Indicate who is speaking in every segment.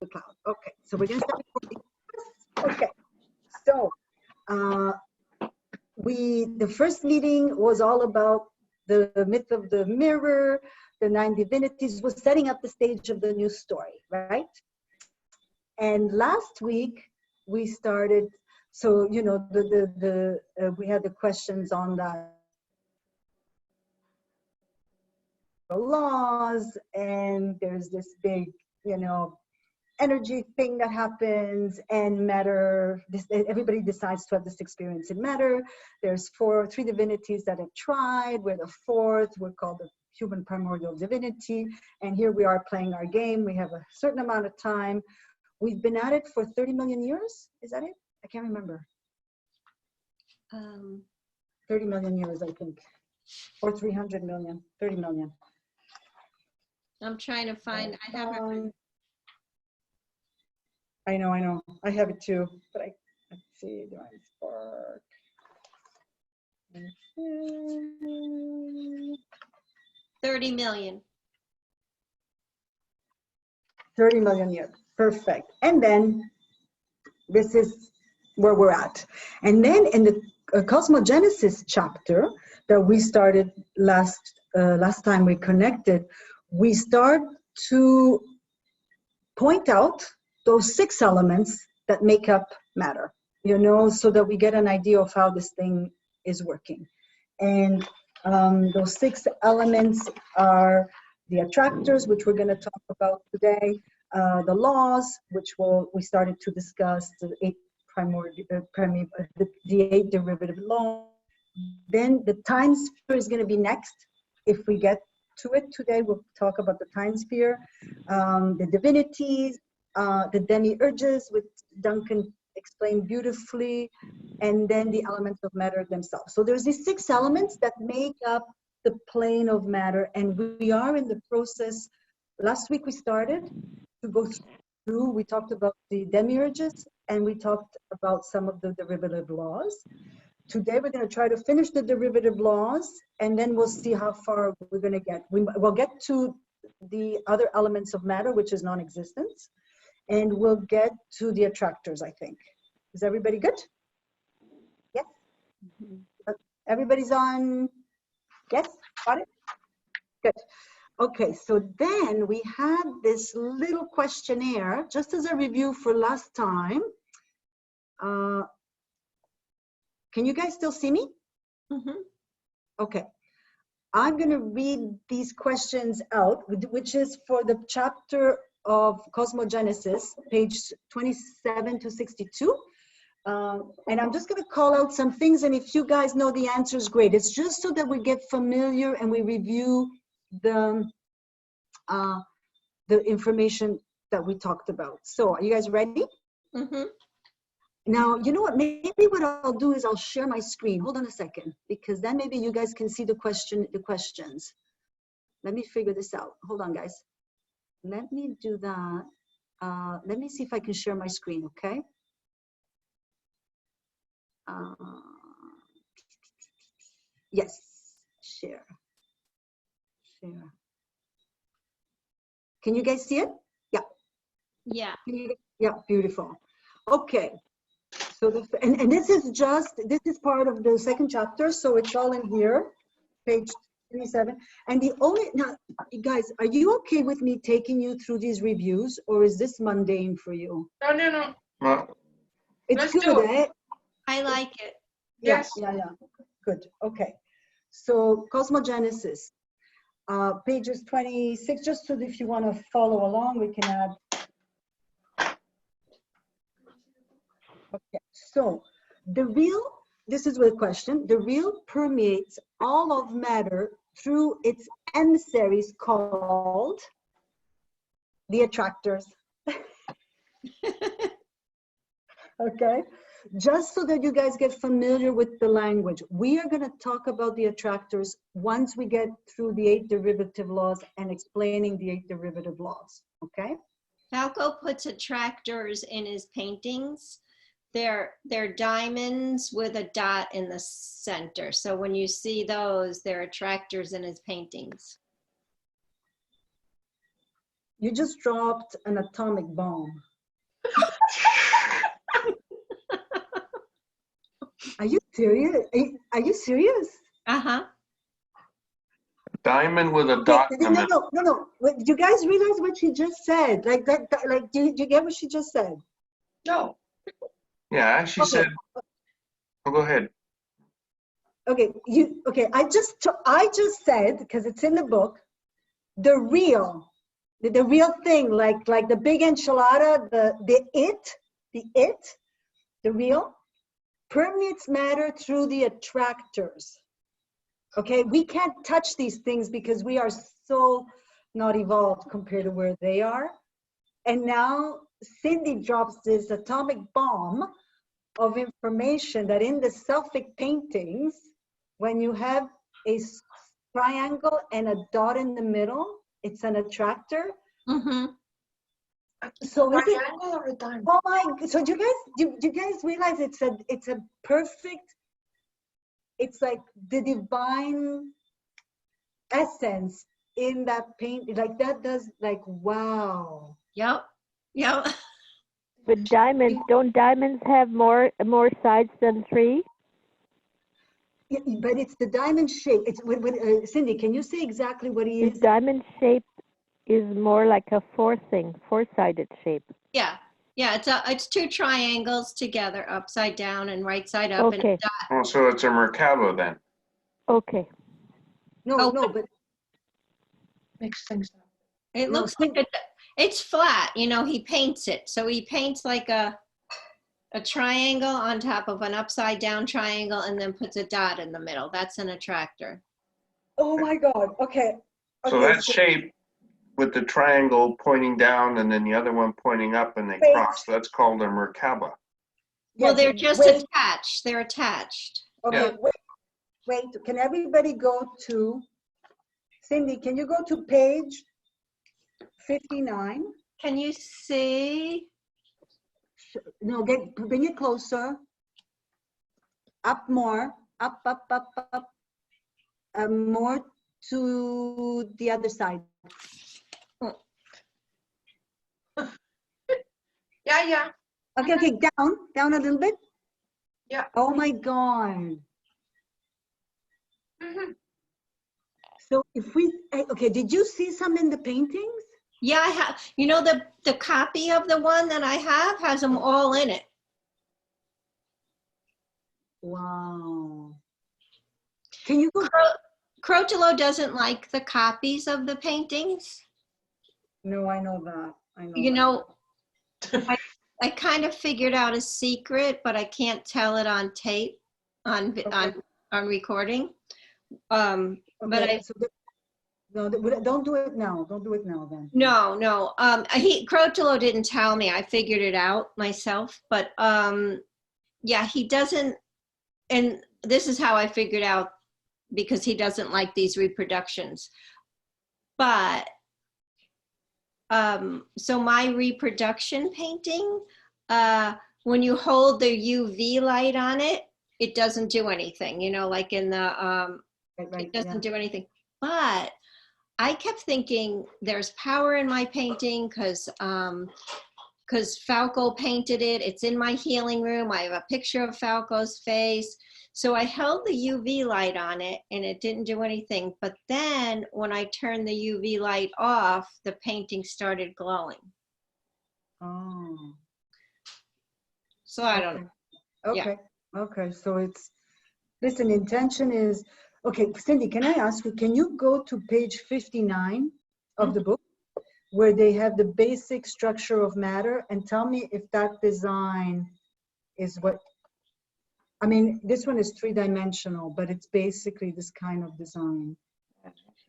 Speaker 1: the cloud. Okay, so we're going to start. Okay, so the first meeting was all about the myth of the mirror, the 9 divinities, was setting up the stage of the new story, right? And last week we started, so you know, we had the questions on that laws, and there's this big, you know, energy thing that happens, and matter, everybody decides to have this experience in matter. There's 3 divinities that have tried. We're the 4th. We're called the human primordial divinity, and here we are playing our game. We have a certain amount of time. We've been at it for 30 million years. Is that it? I can't remember. 30 million years, I think, or 300 million. 30 million.
Speaker 2: I'm trying to find, I have it.
Speaker 1: I know. I have it too, but let's see, do I spark?
Speaker 2: 30 million.
Speaker 1: 30 million years, perfect. And then this is where we're at. And then in the Cosmogenesis chapter that we started last time we connected, we start to point out those 6 elements that make up matter, you know, so that we get an idea of how this thing is working. And those 6 elements are the attractors, which we're going to talk about today, the laws, which we started to discuss, the 8 the 8 derivative laws. Then the time sphere is going to be next. If we get to it today, we'll talk about the time sphere, the divinities, the demiurges, which Duncan explained beautifully, and then the elements of matter themselves. So there's these 6 elements that make up the plane of matter, and we are in the process. Last week we started to go through, we talked about the demiurges, and we talked about some of the derivative laws. Today we're going to try to finish the derivative laws, and then we'll see how far we're going to get. We'll get to the other elements of matter, which is non-existence, and we'll get to the attractors, I think. Is everybody good? Yes? Everybody's on? Yes? Got it? Good. Okay, so then we had this little questionnaire, just as a review for last time. Can you guys still see me?
Speaker 2: Mm-hmm.
Speaker 1: Okay. I'm going to read these questions out, which is for the chapter of Cosmogenesis, page 27 to 62. And I'm just going to call out some things, and if you guys know the answers, great. It's just so that we get familiar and we review the information that we talked about. So are you guys ready?
Speaker 2: Mm-hmm.
Speaker 1: Now, you know what, maybe what I'll do is I'll share my screen. Hold on a second, because then maybe you guys can see the questions. Let me figure this out. Hold on, guys. Let me do that. Let me see if I can share my screen, okay? Yes, share. Can you guys see it? Yeah.
Speaker 2: Yeah.
Speaker 1: Yeah, beautiful. Okay. So and this is part of the 2nd chapter, so it's all in here, page 27. And now, guys, are you okay with me taking you through these reviews, or is this mundane for you?
Speaker 3: No.
Speaker 1: It's
Speaker 3: Let's
Speaker 1: good,
Speaker 3: do it.
Speaker 1: eh?
Speaker 2: I like it.
Speaker 1: Yeah,
Speaker 3: Yes.
Speaker 1: yeah. Good. Okay. So Cosmogenesis, pages 26, just so that if you want to follow along, we can add. Okay. So this is the question, the real permeates all of matter through its emissaries called the attractors. Okay, just so that you guys get familiar with the language, we are going to talk about the attractors once we get through the 8 derivative laws and explaining the 8 derivative laws. Okay.
Speaker 2: Falco puts attractors in his paintings. They're diamonds with a dot in the center. So when you see those, they're attractors in his paintings.
Speaker 1: You just dropped an atomic bomb. Are you serious? Are you serious?
Speaker 2: Uh-huh.
Speaker 3: Diamond with a dot in the middle.
Speaker 1: No. Wait, do you guys realize what she just said? Like that like, do you get what she just said?
Speaker 4: No.
Speaker 3: Yeah, she
Speaker 1: Okay.
Speaker 3: said, oh, go ahead.
Speaker 1: Okay, I just said, because it's in the book, the real thing, like the big enchilada, the real permeates matter through the attractors. Okay, we can't touch these things because we are so not evolved compared to where they are. And now Cindy drops this atomic bomb of information that in the Celtic paintings, when you have a triangle and a dot in the middle, it's an attractor.
Speaker 2: Mm-hmm.
Speaker 1: So is it,
Speaker 4: Triangle or a diamond?
Speaker 1: oh my, so do you guys realize it's a perfect, it's like the divine essence in that paint, like that does, like, wow.
Speaker 2: Yep.
Speaker 5: But diamonds, don't diamonds have more sides than 3?
Speaker 1: Yeah, but it's the diamond shape. It's Cindy, can you say exactly what he
Speaker 5: The
Speaker 1: is?
Speaker 5: diamond shape is more like a four-sided shape.
Speaker 2: Yeah. It's 2 triangles together, upside down and right side up.
Speaker 5: Okay.
Speaker 3: Oh, so it's a Merkaba then.
Speaker 5: Okay.
Speaker 1: No,
Speaker 2: Oh,
Speaker 1: but
Speaker 4: Mix things up.
Speaker 2: It
Speaker 1: No,
Speaker 2: looks like it's flat. He paints it. So he paints like a triangle on top of an upside down triangle and then puts a dot in the middle. That's an attractor.
Speaker 1: oh my God. Okay.
Speaker 3: So that shape with the triangle pointing down and then the other one pointing up and they
Speaker 1: Wait.
Speaker 3: cross, that's called a Merkaba.
Speaker 2: Well,
Speaker 1: yes,
Speaker 2: they're just
Speaker 1: wait,
Speaker 2: attached. They're attached.
Speaker 1: okay,
Speaker 3: Yeah.
Speaker 1: wait. Can everybody go to, Cindy, can you go to page 59?
Speaker 2: Can you see?
Speaker 1: No, bring it closer. Up more, up. More to the other side.
Speaker 4: Yeah.
Speaker 1: Okay, down a little bit.
Speaker 4: Yeah.
Speaker 1: Oh my God.
Speaker 4: Mm-hmm.
Speaker 1: So if we, okay, did you see some in the paintings?
Speaker 2: Yeah, I have. The copy of the one that I have has them all in it.
Speaker 1: Wow. Can you go?
Speaker 2: Crotolo doesn't like the copies of the paintings.
Speaker 1: No, I know that.
Speaker 2: I kind of figured out a secret, but I can't tell it on tape, on recording. But
Speaker 1: Okay, no, don't do it now. Don't do it now then.
Speaker 2: No. Crotolo didn't tell me. I figured it out myself. But yeah, he doesn't. And this is how I figured out, because he doesn't like these reproductions. But so my reproduction painting, when you hold the UV light on it, it doesn't do anything, like in the, it doesn't do anything. But I kept thinking there's power in my painting because Falco painted it. It's in my healing room. I have a picture of Falco's face. So I held the UV light on it and it didn't do anything. But then when I turned the UV light off, the painting started glowing.
Speaker 1: Oh.
Speaker 2: So I don't know.
Speaker 1: Okay. Yeah. Okay. So listen, intention is, okay, Cindy, can I ask you, can you go to page 59 of the book where they have the basic structure of matter and tell me if that design is what, I mean, this one is 3-dimensional, but it's basically this kind of design.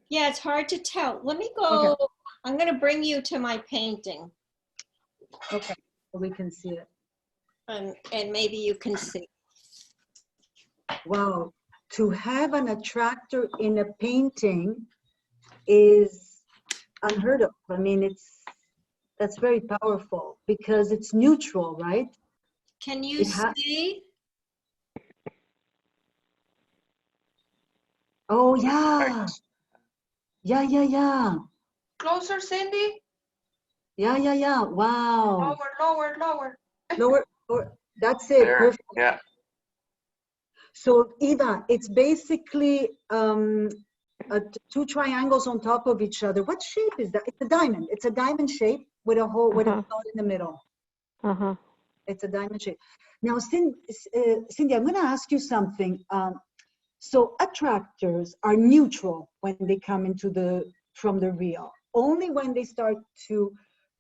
Speaker 2: Yeah, it's hard to tell. Let me go. Okay. I'm going to bring you to my painting.
Speaker 1: Okay, so we can see it.
Speaker 2: And maybe you can see.
Speaker 1: Wow, to have an attractor in a painting is unheard of. I mean, that's very powerful because it's neutral, right?
Speaker 2: Can you see?
Speaker 1: Oh, yeah. Yeah.
Speaker 4: Closer, Cindy.
Speaker 1: Yeah. Wow.
Speaker 4: Lower.
Speaker 1: Lower. That's it.
Speaker 3: There,
Speaker 1: Perfect.
Speaker 3: yeah.
Speaker 1: So Eva, it's basically two triangles on top of each other. What shape is that? It's a diamond. It's a diamond shape with a hole, with a dot in the middle.
Speaker 5: Uh-huh.
Speaker 1: It's a diamond shape. Now, Cindy, I'm going to ask you something. So attractors are neutral when they come from the real. Only when they start to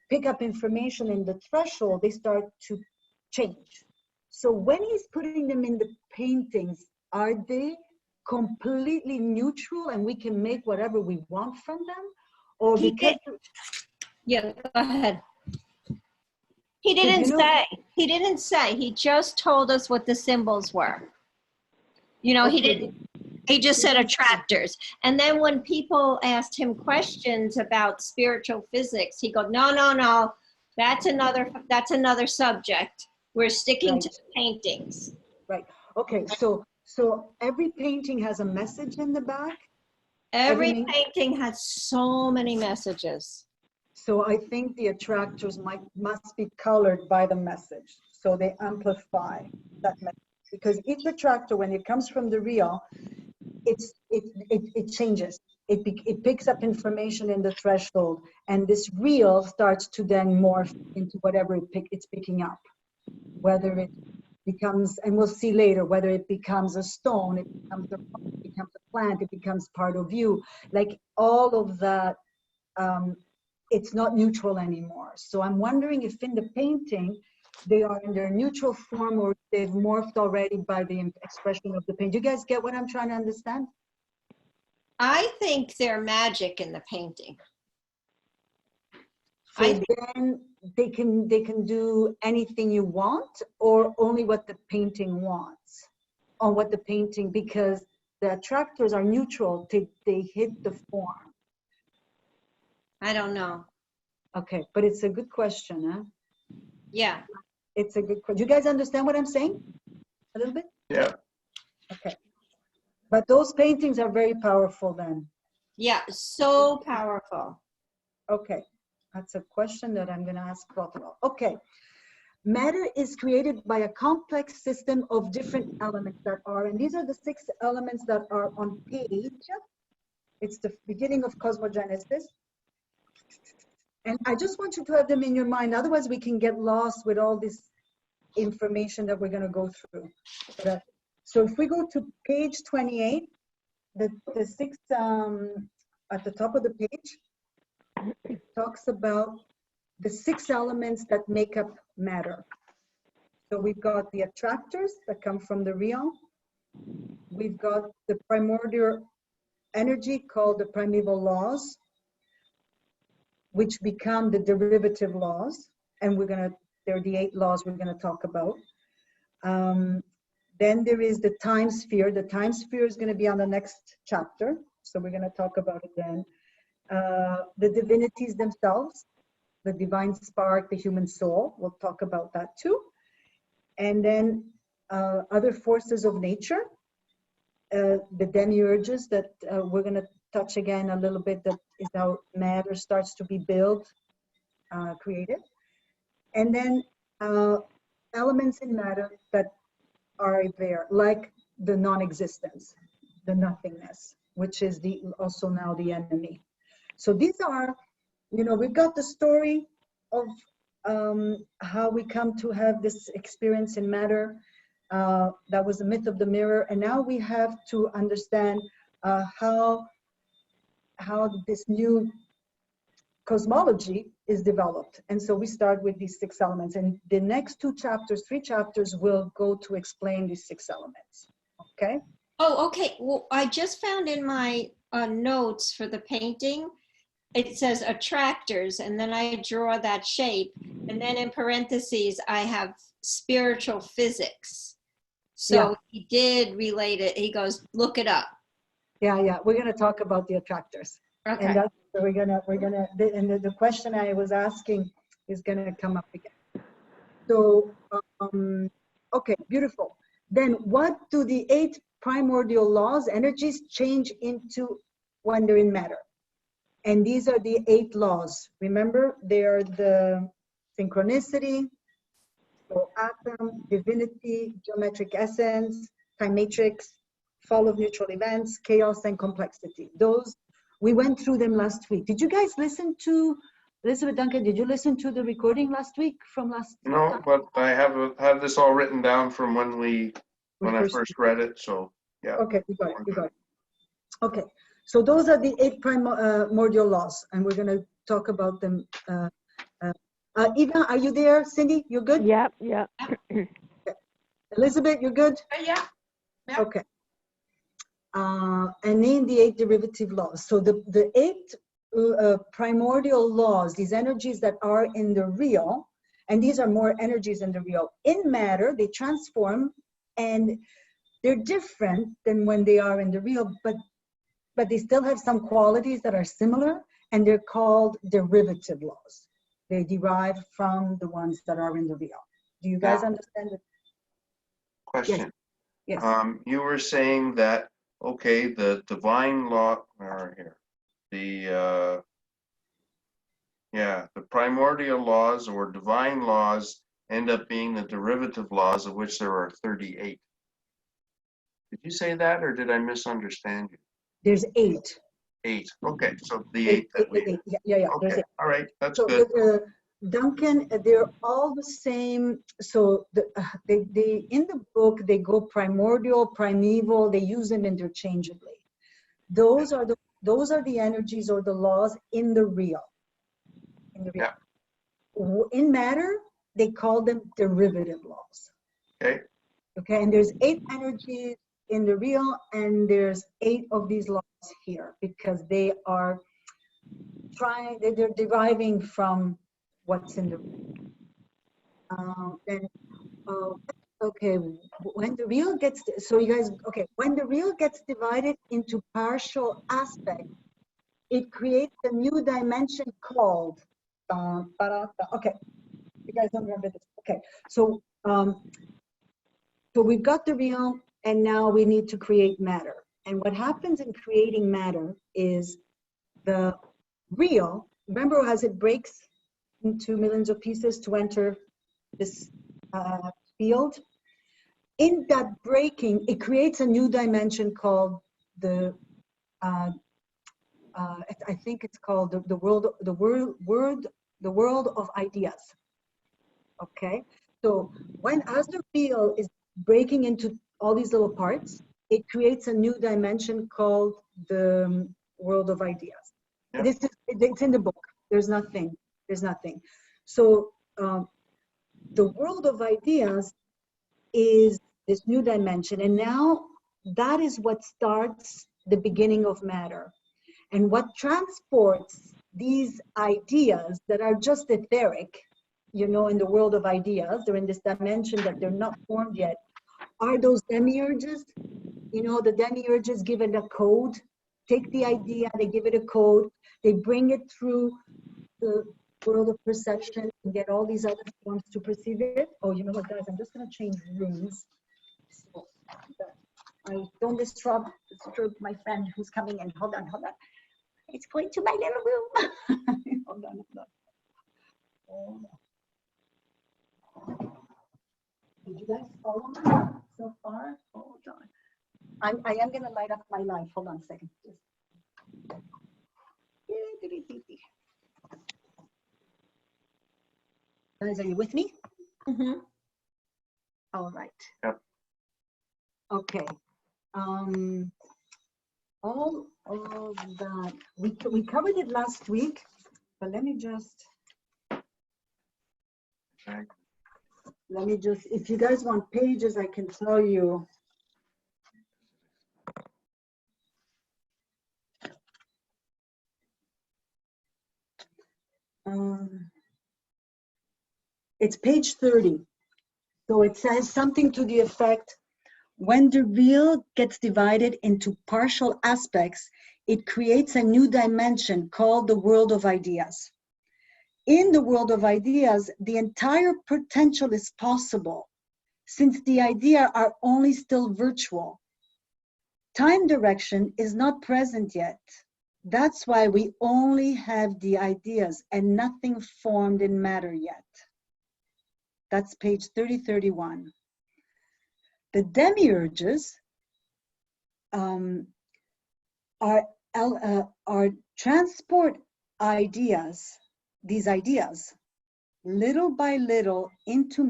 Speaker 1: pick up information in the threshold, they start to change. So when he's putting them in the paintings, are they completely neutral and we can make whatever we want from them? Or because...
Speaker 2: Yeah, go ahead. He didn't say. He didn't say. He just told us what the symbols were. You know, he didn't. He just said attractors. And then when people asked him questions about spiritual physics, he goes, no. That's another subject. We're sticking to the paintings.
Speaker 1: Right. Okay. So every painting has a message in the back.
Speaker 2: Every painting has so many messages.
Speaker 1: So I think the attractors must be colored by the message. So they amplify that message. Because each attractor, when it comes from the real, it changes. It picks up information in the threshold, and this real starts to then morph into whatever it's picking up. Whether it becomes, and we'll see later, whether it becomes a stone, it becomes a plant, it becomes part of you. Like all of that, it's not neutral anymore. So I'm wondering if in the painting, they are in their neutral form or they've morphed already by the expression of the paint. Do you guys get what I'm trying to understand?
Speaker 2: I think they're magic in the painting.
Speaker 1: So then they can do anything you want, or only what the painting wants, or what the painting, because the attractors are neutral, they hit the form.
Speaker 2: I don't know.
Speaker 1: Okay, but it's a good question, huh?
Speaker 2: Yeah.
Speaker 1: It's a good question. Do you guys understand what I'm saying? A little bit?
Speaker 3: Yeah.
Speaker 1: Okay. But those paintings are very powerful then.
Speaker 2: Yeah, so powerful.
Speaker 1: Okay. That's a question that I'm going to ask Clothwell. Okay. Matter is created by a complex system of different elements that are, and these are the 6 elements that are on page. It's the beginning of Cosmogenesis. And I just want you to have them in your mind. Otherwise, we can get lost with all this information that we're going to go through. So if we go to page 28, the 6 at the top of the page, it talks about the 6 elements that make up matter. So we've got the attractors that come from the real. We've got the primordial energy called the primeval laws, which become the derivative laws. And there are the 8 laws we're going to talk about. Then there is the time sphere. The time sphere is going to be on the next chapter. So we're going to talk about it then. The divinities themselves, the divine spark, the human soul. We'll talk about that too. And then other forces of nature, the demiurges that we're going to touch again a little bit, that is how matter starts to be built, created. And then elements in matter that are there, like the non-existence, the nothingness, which is also now the enemy. So these are, we've got the story of how we come to have this experience in matter. That was the myth of the mirror. And now we have to understand how this new cosmology is developed. And so we start with these 6 elements. And the next 3 chapters will go to explain these 6 elements. Okay?
Speaker 2: Oh, okay. Well, I just found in my notes for the painting, it says attractors, and then I draw that shape. And then in parentheses, I have spiritual physics. So he did relate it. He goes, look it up.
Speaker 1: Yeah. We're going to talk about the attractors.
Speaker 2: Okay.
Speaker 1: And that's, and the question I was asking is going to come up again. So, okay, beautiful. Then what do the 8 primordial laws, energies, change into when they're in matter? And these are the 8 laws. Remember, they are the synchronicity, so atom, divinity, geometric essence, time matrix, fall of neutral events, chaos, and complexity. Those, we went through them last week. Did you guys listen to, Elizabeth Duncan, did you listen to the recording last week from last
Speaker 3: No,
Speaker 1: time?
Speaker 3: but I have this all written down from when I first read it, so yeah.
Speaker 1: Okay, we got it, we got it. Okay, so those are the 8 primordial laws, and we're gonna talk about them. Eva, are you there? Cindy, you're good?
Speaker 5: Yep, yep.
Speaker 1: Elizabeth, you're good?
Speaker 4: Yeah. Yeah.
Speaker 1: Okay. And name the 8 derivative laws. So the 8 primordial laws, these energies that are in the real, and these are more energies in the real. In matter, they transform, and they're different than when they are in the real, but they still have some qualities that are similar, and they're called derivative laws. They derive from the ones that are in the real. Do you guys
Speaker 3: Yeah.
Speaker 1: understand it?
Speaker 3: Question.
Speaker 1: Yes.
Speaker 3: You were saying that, okay, the divine law, or here, the primordial laws or divine laws end up being the derivative laws, of which there are 38. Did you say that, or did I misunderstand you?
Speaker 1: There's 8.
Speaker 3: 8. Okay, so the 8 that we.
Speaker 1: Yeah. There's
Speaker 3: Okay,
Speaker 1: 8.
Speaker 3: all right, that's
Speaker 1: So
Speaker 3: good.
Speaker 1: Duncan, they're all the same. So they in the book they go primordial, primeval. They use them interchangeably. Those are the energies or the laws in the real. In the real.
Speaker 3: Yeah.
Speaker 1: In matter, they call them derivative laws.
Speaker 3: Okay.
Speaker 1: Okay, and there's 8 energies in the real, and there's 8 of these laws here because they are they're deriving from what's in the okay, when the real gets, so you guys, okay, when the real gets divided into partial aspects, it creates a new dimension called okay, you guys don't remember this. Okay, so so we've got the real, and now we need to create matter. And what happens in creating matter is the real, remember as it breaks into millions of pieces to enter this field, in that breaking, it creates a new dimension called the I think it's called the world of ideas. Okay, so as the real is breaking into all these little parts, it creates a new dimension called the world of ideas.
Speaker 3: Yeah.
Speaker 1: It's in the book. There's nothing. So the world of ideas is this new dimension, and now that is what starts the beginning of matter. And what transports these ideas that are just etheric, you know, in the world of ideas, they're in this dimension that they're not formed yet, are those demiurges. You know, the demiurges give it a code, take the idea, they give it a code, they bring it through the world of perception and get all these other forms to perceive it. Oh, you know what, guys, I'm just going to change rooms so that I don't disturb my friend who's coming in. Hold on. It's going to my little room. Hold on. Did you guys follow me so far? Hold on. I am going to light up my light. Hold on a second. Guys, are you with me?
Speaker 2: Mm-hmm.
Speaker 1: All right.
Speaker 3: Yep.
Speaker 1: Okay. All of that, we covered it last week, but let me just, if you guys want pages, I can tell you. It's page 30. So it says something to the effect, when the real gets divided into partial aspects, it creates a new dimension called the world of ideas. In the world of ideas, the entire potential is possible, since the ideas are only still virtual. Time direction is not present yet. That's why we only have the ideas and nothing formed in matter yet. That's page 3031. The demiurges are transport ideas, these ideas, little by little into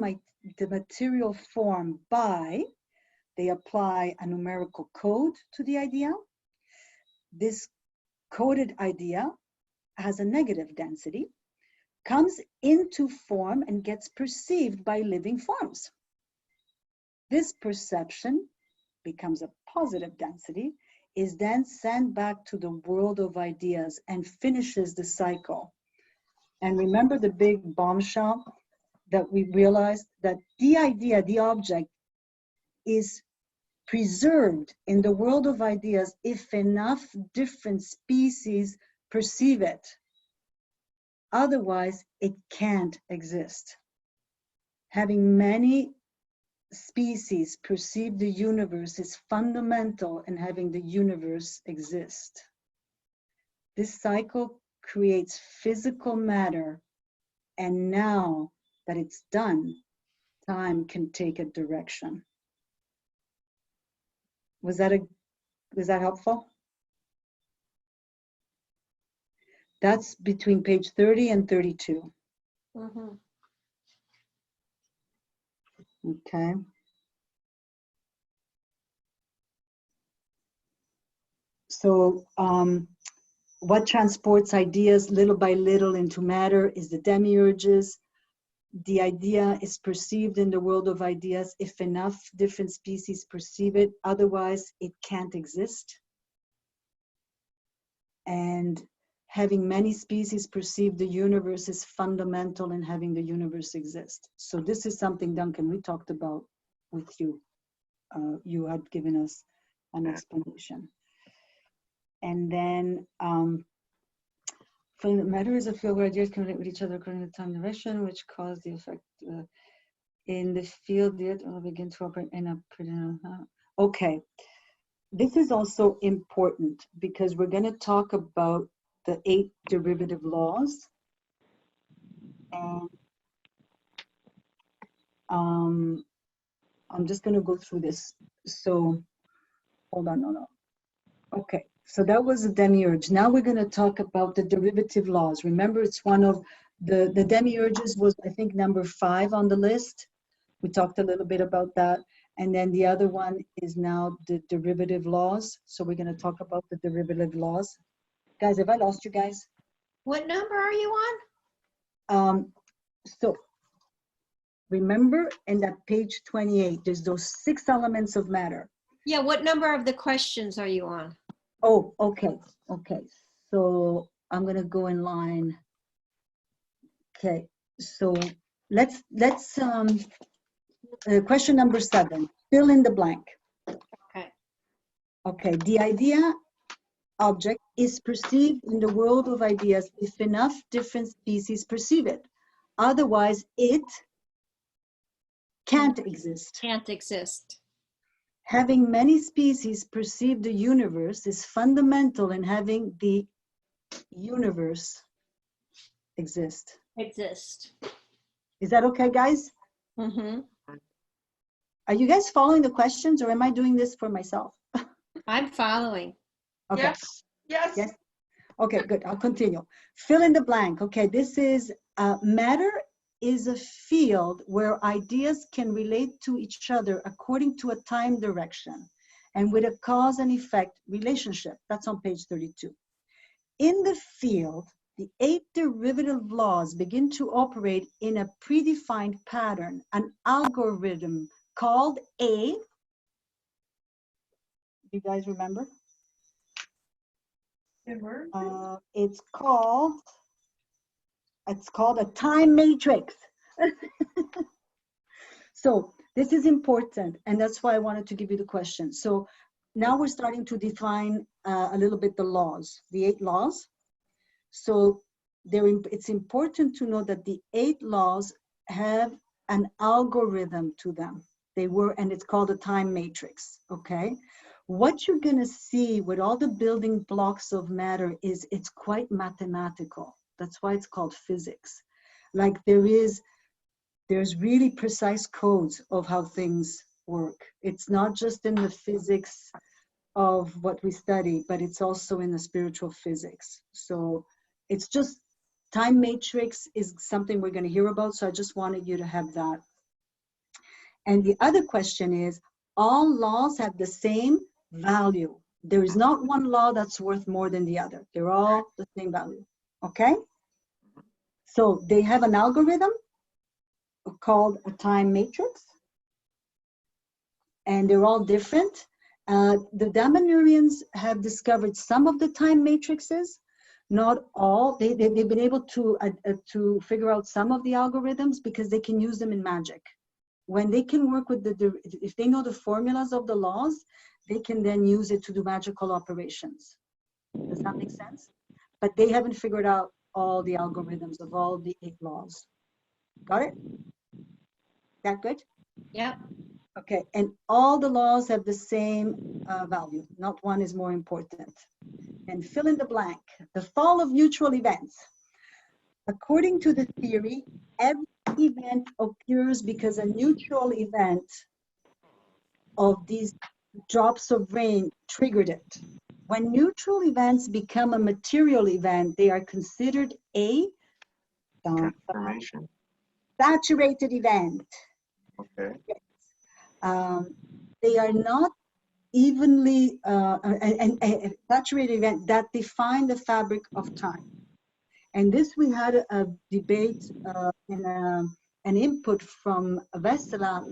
Speaker 1: the material form by, they apply a numerical code to the idea. This coded idea has a negative density, comes into form and gets perceived by living forms. This perception becomes a positive density, is then sent back to the world of ideas and finishes the cycle. And remember the big bombshell that we realized that the idea, the object, is preserved in the world of ideas if enough different species perceive it. Otherwise, it can't exist. Having many species perceive the universe is fundamental in having the universe exist. This cycle creates physical matter, and now that it's done, time can take a direction. Was that helpful? That's between page 30 and 32.
Speaker 2: Mhm.
Speaker 1: Okay. So what transports ideas little by little into matter is the demiurges. The idea is perceived in the world of ideas if enough different species perceive it, otherwise it can't exist. And having many species perceive the universe is fundamental in having the universe exist. So this is something, Duncan, we talked about with you. You had given us an explanation. And then from the matter is a field where ideas communicate with each other according to time direction, which cause the effect in the field, the earth will begin to operate in a pretty, okay. This is also important because we're going to talk about the 8 derivative laws. And I'm just going to go through this. So, hold on, no. Okay, so that was the demiurge. Now we're going to talk about the derivative laws. Remember, it's one of the demiurges was, I think, number 5 on the list. We talked a little bit about that. And then the other one is now the derivative laws. So we're going to talk about the derivative laws. Guys, have I lost you guys?
Speaker 2: What number are you on?
Speaker 1: So remember in that page 28, there's those 6 elements of matter.
Speaker 2: Yeah, what number of the questions are you on?
Speaker 1: Oh, okay. So I'm going to go in line. Okay, so let's question number 7, fill in the blank. Okay, the idea object is perceived in the world of ideas if enough different species perceive it. Otherwise, it can't exist.
Speaker 2: Can't exist.
Speaker 1: Having many species perceive the universe is fundamental in having the universe exist.
Speaker 2: Exist.
Speaker 1: Is that okay, guys?
Speaker 2: Mm-hmm.
Speaker 1: Are you guys following the questions, or am I doing this for myself?
Speaker 2: I'm following.
Speaker 1: Okay.
Speaker 4: Yes. Yes.
Speaker 1: Yes. Okay, good. I'll continue. Fill in the blank. Okay, this is matter is a field where ideas can relate to each other according to a time direction and with a cause and effect relationship. That's on page 32. In the field, the 8 derivative laws begin to operate in a predefined pattern, an algorithm called a, you guys remember? It's called a time matrix. So this is important, and that's why I wanted to give you the question. So now we're starting to define a little bit the laws, the 8 laws. So it's important to know that the 8 laws have an algorithm to them. And it's called a time matrix, okay? what you're going to see with all the building blocks of matter is it's quite mathematical. That's why it's called physics. Like there's really precise codes of how things work. It's not just in the physics of what we study, but it's also in the spiritual physics. So it's just, time matrix is something we're going to hear about. So I just wanted you to have that. And the other question is, all laws have the same value. There is not one law that's worth more than the other. They're all the same value. Okay? So they have an algorithm called a time matrix, and they're all different. The Damanhurians have discovered some of the time matrices, not all. They've been able to figure out some of the algorithms because they can use them in magic. When they can work with if they know the formulas of the laws, they can then use it to do magical operations. Does that make sense? But they haven't figured out all the algorithms of all the 8 laws. Got it? That good?
Speaker 2: Yep.
Speaker 1: Okay, and all the laws have the same value. Not one is more important. And fill in the blank. The fall of neutral events. According to the theory, every event occurs because a neutral event of these drops of rain triggered it. When neutral events become a material event, they are considered a
Speaker 3: Transformation.
Speaker 1: saturated event.
Speaker 3: Okay.
Speaker 1: They are not evenly a saturated event that define the fabric of time. And this we had a debate and an input from Vesela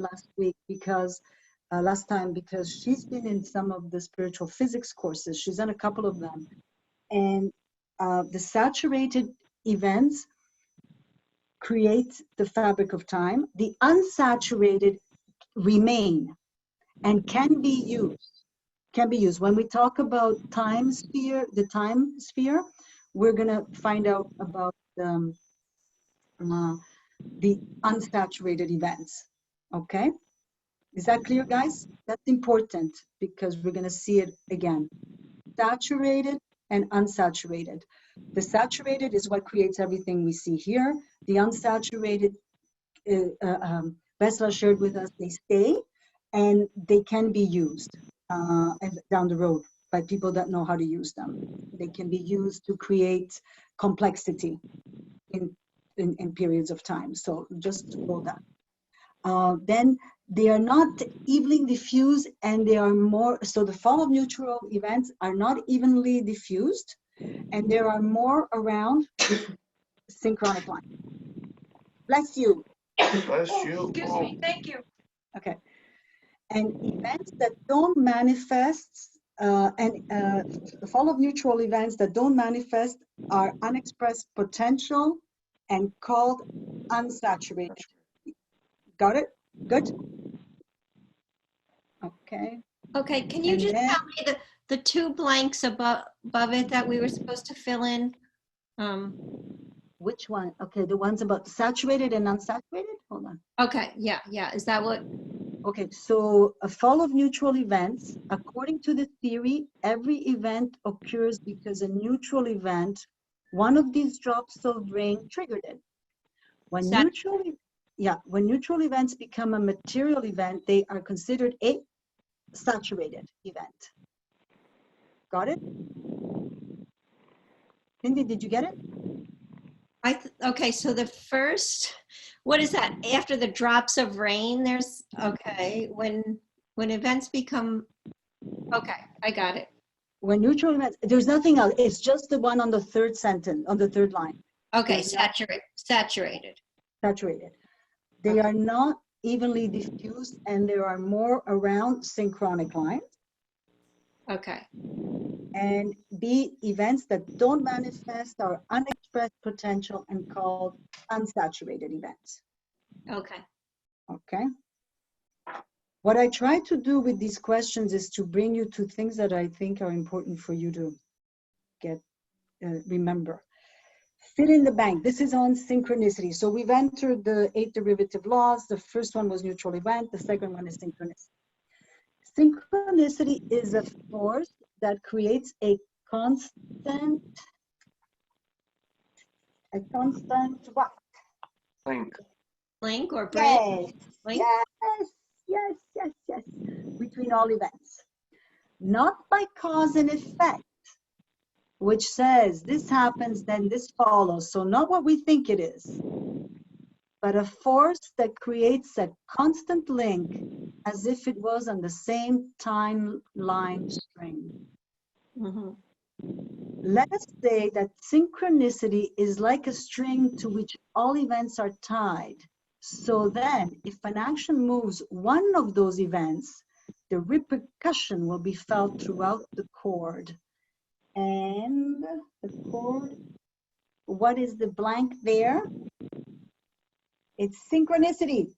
Speaker 1: last time because she's been in some of the spiritual physics courses. She's done a couple of them. And the saturated events create the fabric of time. The unsaturated remain and can be used. When we talk about time sphere, the time sphere, we're going to find out about the unsaturated events. Okay? Is that clear, guys? That's important because we're going to see it again. Saturated and unsaturated. The saturated is what creates everything we see here. The unsaturated, Vesla shared with us, they stay and they can be used down the road by people that know how to use them. They can be used to create complexity in periods of time. So just hold that. Then they are not evenly diffused and they are more, so the fall of neutral events are not evenly diffused and there are more around synchronic line. Bless you.
Speaker 3: Bless you.
Speaker 4: Excuse me, thank you.
Speaker 1: Okay. And events that don't manifest, the fall of neutral events that don't manifest are unexpressed potential and called unsaturated. Got it? Good? Okay.
Speaker 2: Okay, can you
Speaker 1: And
Speaker 2: just
Speaker 1: then-
Speaker 2: tell me the 2 blanks above it that we were supposed to fill in?
Speaker 1: Which one? Okay, the ones about saturated and unsaturated? Hold on.
Speaker 2: Okay, yeah, is that what?
Speaker 1: Okay, so a fall of neutral events, according to the theory, every event occurs because a neutral event, one of these drops of rain triggered it. When neutral events become a material event, they are considered a saturated event. Got it? Cindy, did you get it?
Speaker 2: Okay, so the first, what is that? After the drops of rain, there's, okay, when events become, okay, I got it.
Speaker 1: When neutral events, there's nothing else. It's just the one on the third sentence, on the third line.
Speaker 2: Okay,
Speaker 1: There's not-
Speaker 2: saturated.
Speaker 1: Saturated. They are not evenly diffused and there are more around synchronic lines.
Speaker 2: Okay,
Speaker 1: And B, events that don't manifest are unexpressed potential and called unsaturated events.
Speaker 2: okay.
Speaker 1: Okay. What I try to do with these questions is to bring you to things that I think are important for you to remember. Fill in the blank. This is on synchronicity. So we've entered the 8 derivative laws. The first one was neutral event. The second one is synchronicity. Synchronicity is a force that creates a constant what?
Speaker 3: Link.
Speaker 2: Link or bridge?
Speaker 1: Yes,
Speaker 2: Link?
Speaker 1: yes, between all events. Not by cause and effect, which says this happens, then this follows. So not what we think it is, but a force that creates a constant link as if it was on the same timeline string.
Speaker 2: Mhm.
Speaker 1: Let us say that synchronicity is like a string to which all events are tied. So then, if an action moves one of those events, the repercussion will be felt throughout the cord. And the cord, what is the blank there? It's synchronicity.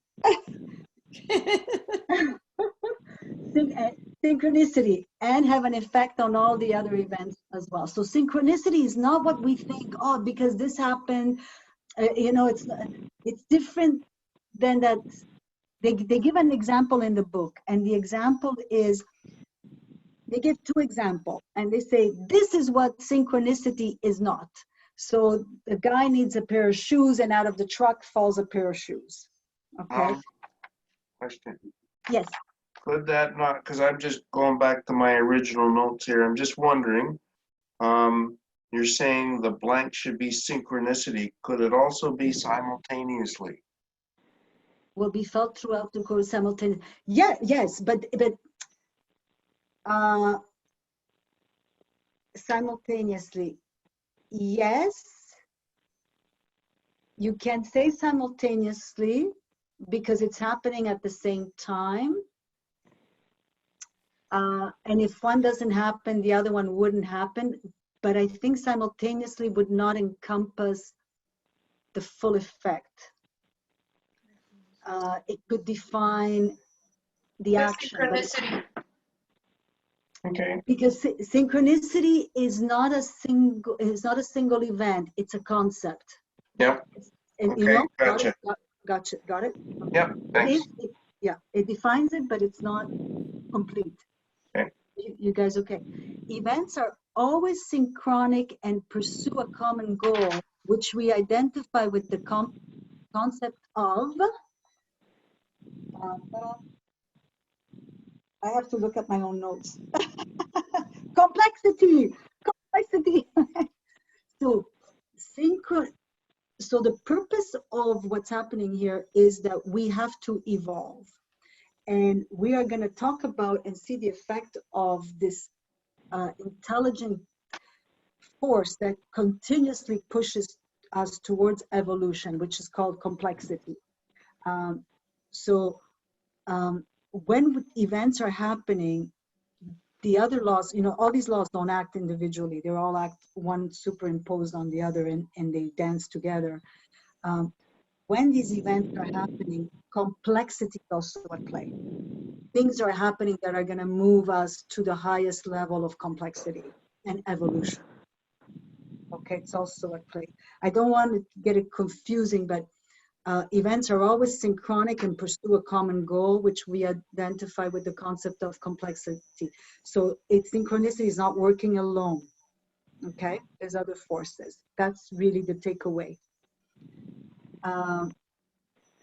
Speaker 1: Synchronicity, and have an effect on all the other events as well. So synchronicity is not what we think, oh, because this happened, it's different than that. They give an example in the book, and the example is, they give two examples, and they say, this is what synchronicity is not. So the guy needs a pair of shoes, and out of the truck falls a pair of shoes. Okay.
Speaker 3: Question.
Speaker 1: Yes.
Speaker 3: Could that not, because I'm just going back to my original notes here, I'm just wondering, you're saying the blank should be synchronicity. Could it also be simultaneously?
Speaker 1: Will be felt throughout the course simultaneously. Yeah, yes, but simultaneously, yes. You can say simultaneously because it's happening at the same time. And if one doesn't happen, the other one wouldn't happen. But I think simultaneously would not encompass the full effect. It could define the action.
Speaker 4: Synchronicity.
Speaker 3: Okay.
Speaker 1: Because synchronicity is not a single event. It's a concept.
Speaker 3: Yep.
Speaker 1: And,
Speaker 3: Okay, gotcha.
Speaker 1: Got it.
Speaker 3: Yep, thanks.
Speaker 1: It defines it, but it's not complete.
Speaker 3: Okay.
Speaker 1: You guys okay? Events are always synchronic and pursue a common goal, which we identify with the concept of. I have to look at my own notes. Complexity. So the purpose of what's happening here is that we have to evolve. And we are going to talk about and see the effect of this intelligent force that continuously pushes us towards evolution, which is called complexity. When events are happening, the other laws, all these laws don't act individually. They all act one superimposed on the other, and they dance together. When these events are happening, complexity is also at play. Things are happening that are going to move us to the highest level of complexity and evolution. Okay, it's also at play. I don't want to get it confusing, but events are always synchronic and pursue a common goal, which we identify with the concept of complexity. So synchronicity is not working alone. Okay, there's other forces. That's really the takeaway.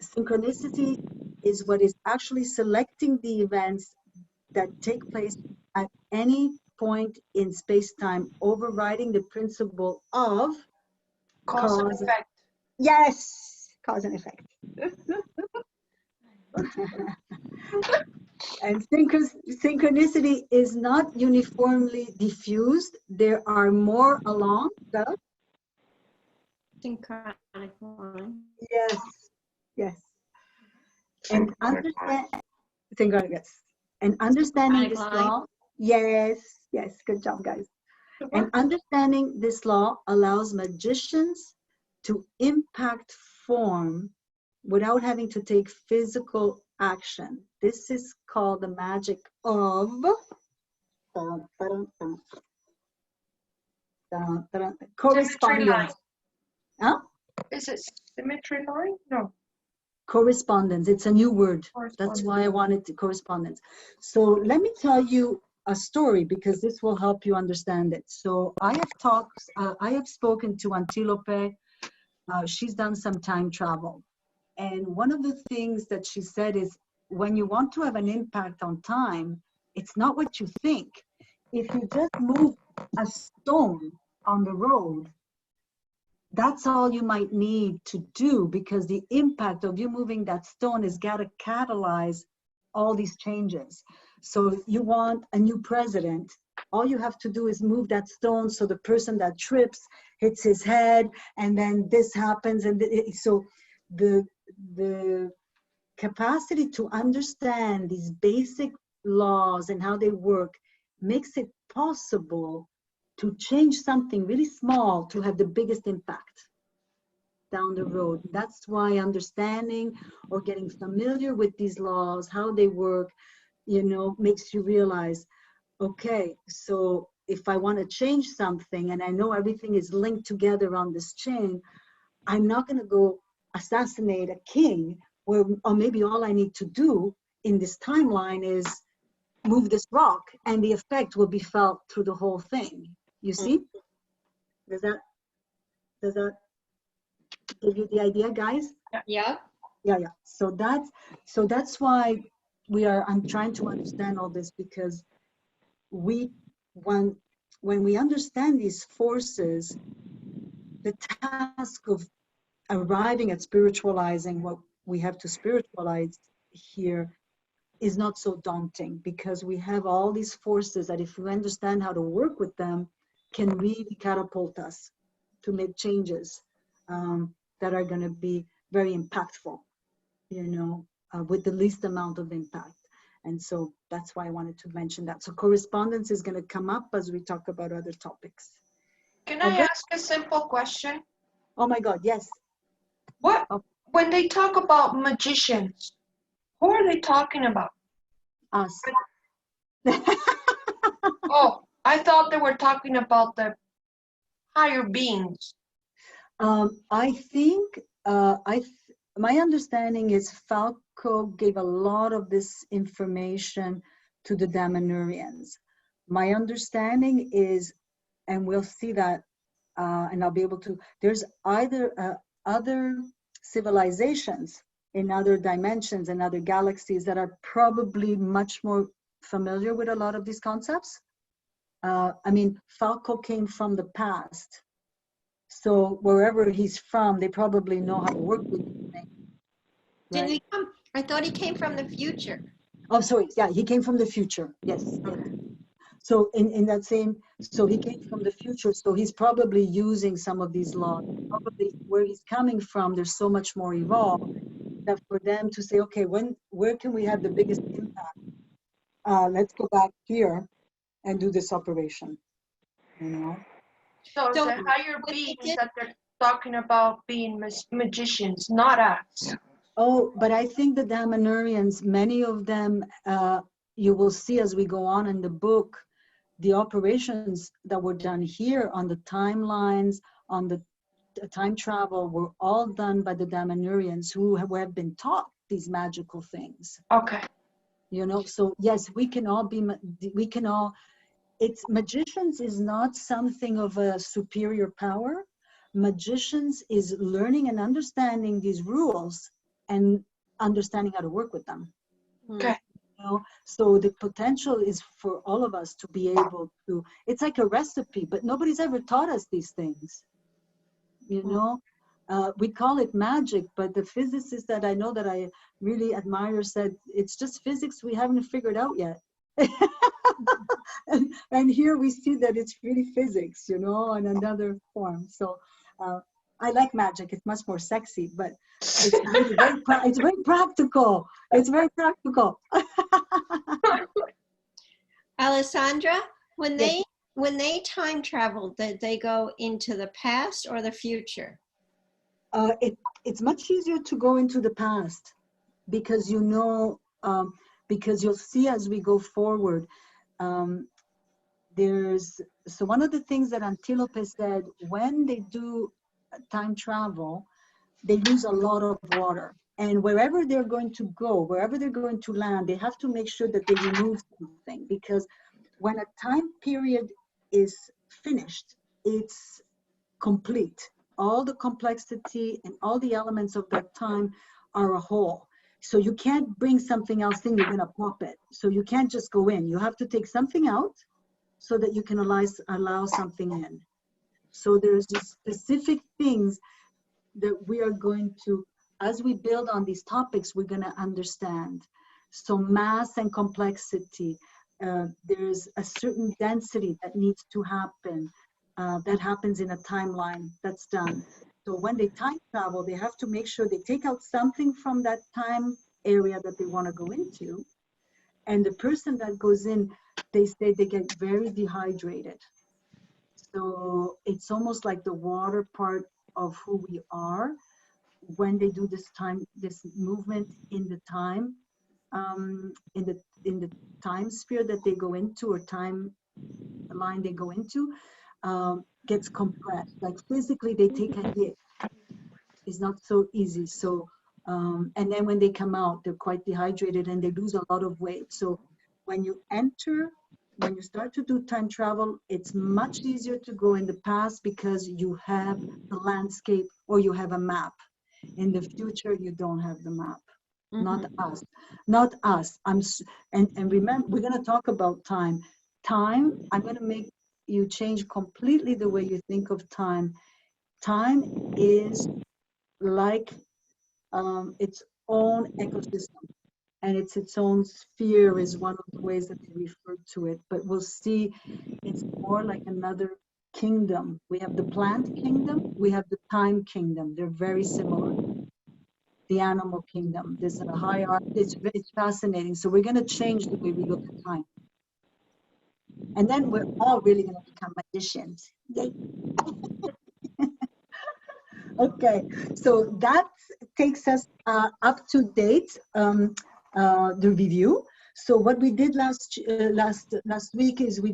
Speaker 1: Synchronicity is what is actually selecting the events that take place at any point in space-time, overriding the principle of
Speaker 4: Cause and effect.
Speaker 1: Yes, cause and effect. And synchronicity is not uniformly diffused. There are more along the
Speaker 2: Synchronic line.
Speaker 1: Yes. And understanding this law. Yes, good job, guys. And understanding this law allows magicians to impact form without having to take physical action. This is called the magic of correspondence.
Speaker 4: Symmetry line.
Speaker 1: Huh?
Speaker 4: Is it symmetry line? No.
Speaker 1: Correspondence. It's a new word. That's why I wanted to correspondence. So let me tell you a story because this will help you understand it. So I have spoken to Antilope. She's done some time travel. And one of the things that she said is when you want to have an impact on time, it's not what you think. If you just move a stone on the road, that's all you might need to do because the impact of you moving that stone has got to catalyze all these changes. So you want a new president, all you have to do is move that stone so the person that trips hits his head and then this happens. And so the capacity to understand these basic laws and how they work makes it possible to change something really small to have the biggest impact down the road. That's why understanding or getting familiar with these laws, how they work, you know, makes you realize, okay, so if I want to change something and I know everything is linked together on this chain, I'm not going to go assassinate a king or maybe all I need to do in this timeline is move this rock and the effect will be felt through the whole thing. You see? Does that give you the idea, guys?
Speaker 2: Yeah.
Speaker 1: Yeah. So that's why I'm trying to understand all this because when we understand these forces, the task of arriving at spiritualizing what we have to spiritualize here is not so daunting because we have all these forces that if we understand how to work with them can really catapult us to make changes that are going to be very impactful, you know, with the least amount of impact. And so that's why I wanted to mention that. So correspondence is going to come up as we talk about other topics.
Speaker 4: Can I ask a simple question?
Speaker 1: Oh my God, yes.
Speaker 4: When they talk about magicians, who are they talking about?
Speaker 1: Us.
Speaker 4: Oh, I thought they were talking about the higher beings.
Speaker 1: I think my understanding is Falco gave a lot of this information to the Damanhurians. My understanding is, and we'll see that, and I'll be able to, there's either other civilizations in other dimensions and other galaxies that are probably much more familiar with a lot of these concepts. I mean, Falco came from the past. So wherever he's from, they probably know how to work with him. Right?
Speaker 2: Didn't he come? I thought he came from the future.
Speaker 1: Oh, sorry. Yeah, he came from the future. Yes. So in that same, so he came from the future. So he's probably using some of these laws. Probably where he's coming from, there's so much more evolved that for them to say, okay, where can we have the biggest impact? Let's go back here and do this operation. You know.
Speaker 4: So the higher beings that they're talking about being magicians, not us.
Speaker 1: Oh, but I think the Damanhurians, many of them, you will see as we go on in the book, the operations that were done here on the timelines, on the time travel, were all done by the Damanhurians who have been taught these magical things.
Speaker 4: Okay.
Speaker 1: You know, so yes, we can all, it's magicians is not something of a superior power. Magicians is learning and understanding these rules and understanding how to work with them.
Speaker 4: Okay.
Speaker 1: You know? So the potential is for all of us to be able to, it's like a recipe, but nobody's ever taught us these things. You know, we call it magic, but the physicists that I know that I really admire said, it's just physics we haven't figured out yet. and here we see that it's really physics, you know, in another form. So I like magic. It's much more sexy, but it's really it's very practical. It's very practical.
Speaker 2: Alessandra, when
Speaker 1: Yes.
Speaker 2: they time travel, did they go into the past or the future?
Speaker 1: It's much easier to go into the past because you know, because you'll see as we go forward. So one of the things that Antilope said, when they do time travel, they use a lot of water. And wherever they're going to go, wherever they're going to land, they have to make sure that they remove something, because when a time period is finished, it's complete. All the complexity and all the elements of that time are a whole. So you can't bring something else in, you're gonna pop it. So you can't just go in. You have to take something out so that you can allow something in. So there's just specific things that we are going to, as we build on these topics, we're gonna understand. So mass and complexity, there's a certain density that needs to happen. That happens in a timeline that's done. So when they time travel, they have to make sure they take out something from that time area that they want to go into. And the person that goes in, they say they get very dehydrated. So it's almost like the water part of who we are when they do this movement in the time, in the time sphere that they go into, or time line they go into, gets compressed. Like physically, they take a hit. It's not so easy. So, and then when they come out, they're quite dehydrated and they lose a lot of weight. So when you start to do time travel, it's much easier to go in the past because you have the landscape or you have a map. In the future, you don't have the map. Not us. Not us. And remember, we're going to talk about time. Time, I'm going to make you change completely the way you think of time. Time is like its own ecosystem, and it's its own sphere is one of the ways that we refer to it. But we'll see it's more like another kingdom. We have the plant kingdom, we have the time kingdom. They're very similar. The animal kingdom, there's a hierarchy. It's fascinating. So we're going to change the way we look at time. And then we're all really going to become magicians. Yay. Okay, so that takes us up to date, the review. So what we did last week is we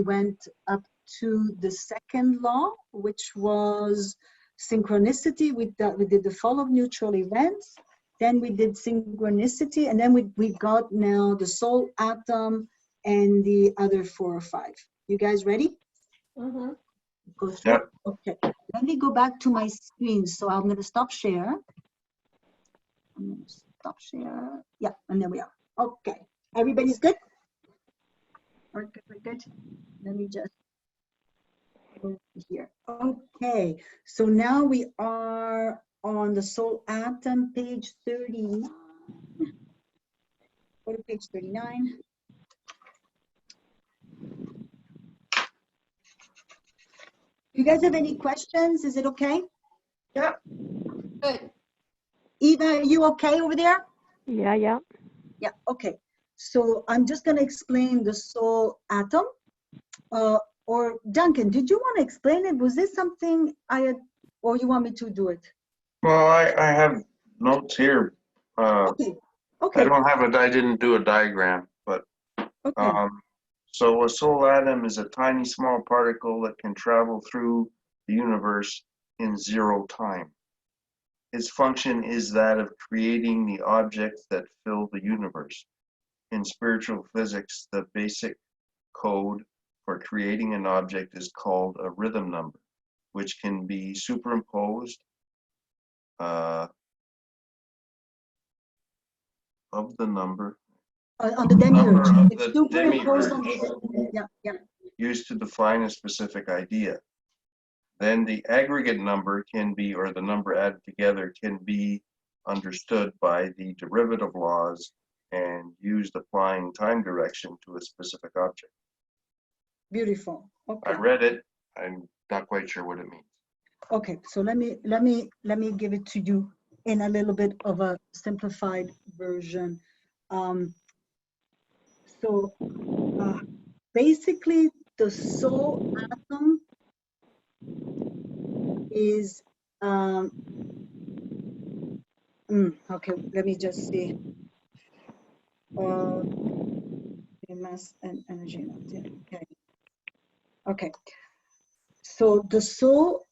Speaker 1: went up to the second law, which was synchronicity. We did the fall of neutral events. Then we did synchronicity, and then we got now the soul atom and the other 4 or 5. You guys ready?
Speaker 2: Mm-hmm.
Speaker 1: Go through.
Speaker 3: Yep.
Speaker 1: Okay. Let me go back to my screen. So I'm going to stop share. I'm going to stop share. Yeah, and there we are. Okay. Everybody's good? We're good. We're good. Let me just go here. Okay. So now we are on the soul atom, page 39. Go to page 39. You guys have any questions? Is it okay?
Speaker 4: Yeah.
Speaker 2: Good.
Speaker 1: Eva, are you okay over there?
Speaker 5: Yeah, yeah.
Speaker 1: Yeah, okay. So I'm just going to explain the soul atom. Or Duncan, did you want to explain it? Was this something I had, or you want me to do it?
Speaker 3: Well, I have notes here.
Speaker 1: Okay, okay,
Speaker 3: I didn't do a diagram, but
Speaker 1: okay.
Speaker 3: so a soul atom is a tiny small particle that can travel through the universe in 0 time. Its function is that of creating the objects that fill the universe. In spiritual physics, the basic code for creating an object is called a rhythm number, which can be superimposed of the number.
Speaker 1: On the demiurge.
Speaker 3: Number of
Speaker 1: It's
Speaker 3: the
Speaker 1: superimposed on
Speaker 3: demiurge.
Speaker 1: the, yeah, yeah.
Speaker 3: Used to define a specific idea. Then the aggregate number can be, or the number added together can be understood by the derivative laws and used applying time direction to a specific object.
Speaker 1: Beautiful. Okay.
Speaker 3: I read it. I'm not quite sure what it means.
Speaker 1: Okay, so let me give it to you in a little bit of a simplified version. So basically, the soul atom is okay. Let me just see. Mass and energy. Okay. Okay. So the soul,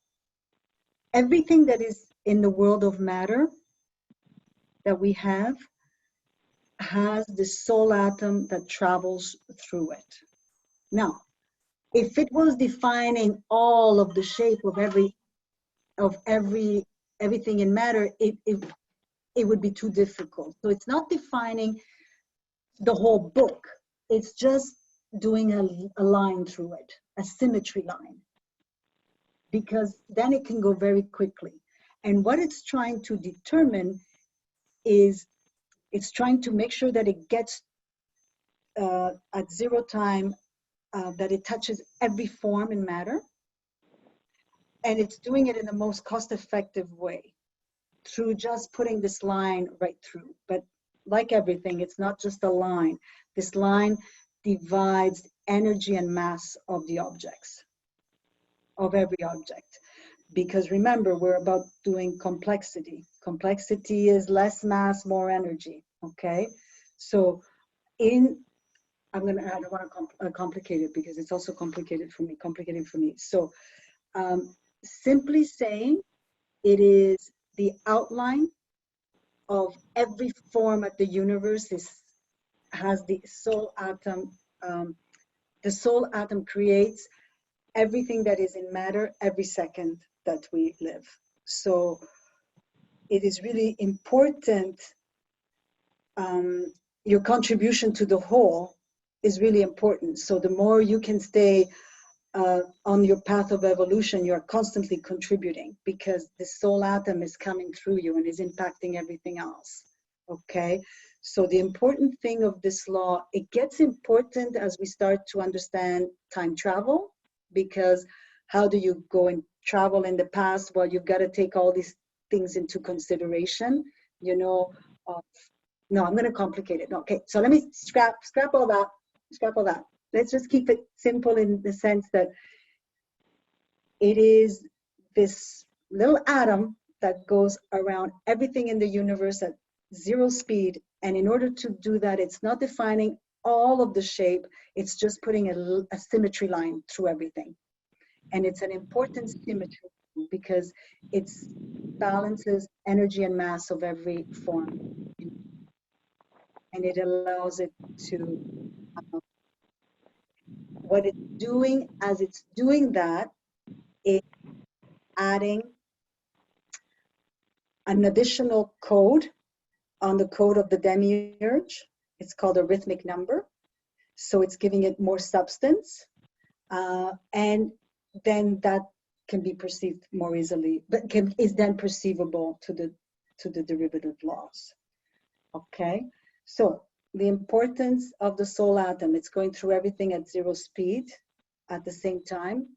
Speaker 1: everything that is in the world of matter that we have has the soul atom that travels through it. Now, if it was defining all of the shape of everything in matter, it would be too difficult. So it's not defining the whole book. It's just doing a line through it, a symmetry line, because then it can go very quickly. And what it's trying to determine is it's trying to make sure that it gets at 0 time, that it touches every form in matter. And it's doing it in the most cost-effective way through just putting this line right through. But like everything, it's not just a line. This line divides energy and mass of the objects, of every object. Because remember, we're about doing complexity. Complexity is less mass, more energy, okay? So I don't want to complicate it because it's also complicated for me. So simply saying, it is the outline of every form at the universe has the soul atom. The soul atom creates everything that is in matter every second that we live. So it is really important. Your contribution to the whole is really important. So the more you can stay on your path of evolution, you're constantly contributing because the soul atom is coming through you and is impacting everything else. Okay, so the important thing of this law, it gets important as we start to understand time travel, because how do you go and travel in the past? Well, you've got to take all these things into consideration, you know. No, I'm going to complicate it. Okay, so let me scrap all that. Let's just keep it simple in the sense that it is this little atom that goes around everything in the universe at 0 speed. And in order to do that, it's not defining all of the shape. It's just putting a symmetry line through everything. And it's an important symmetry because it balances energy and mass of every form. And it allows it to what it's doing as it's doing that, it's adding an additional code on the code of the demiurge. It's called a rhythmic number. So it's giving it more substance. And then that can be perceived more easily, but is then perceivable to the derivative laws. Okay, so the importance of the soul atom, it's going through everything at 0 speed. At the same time,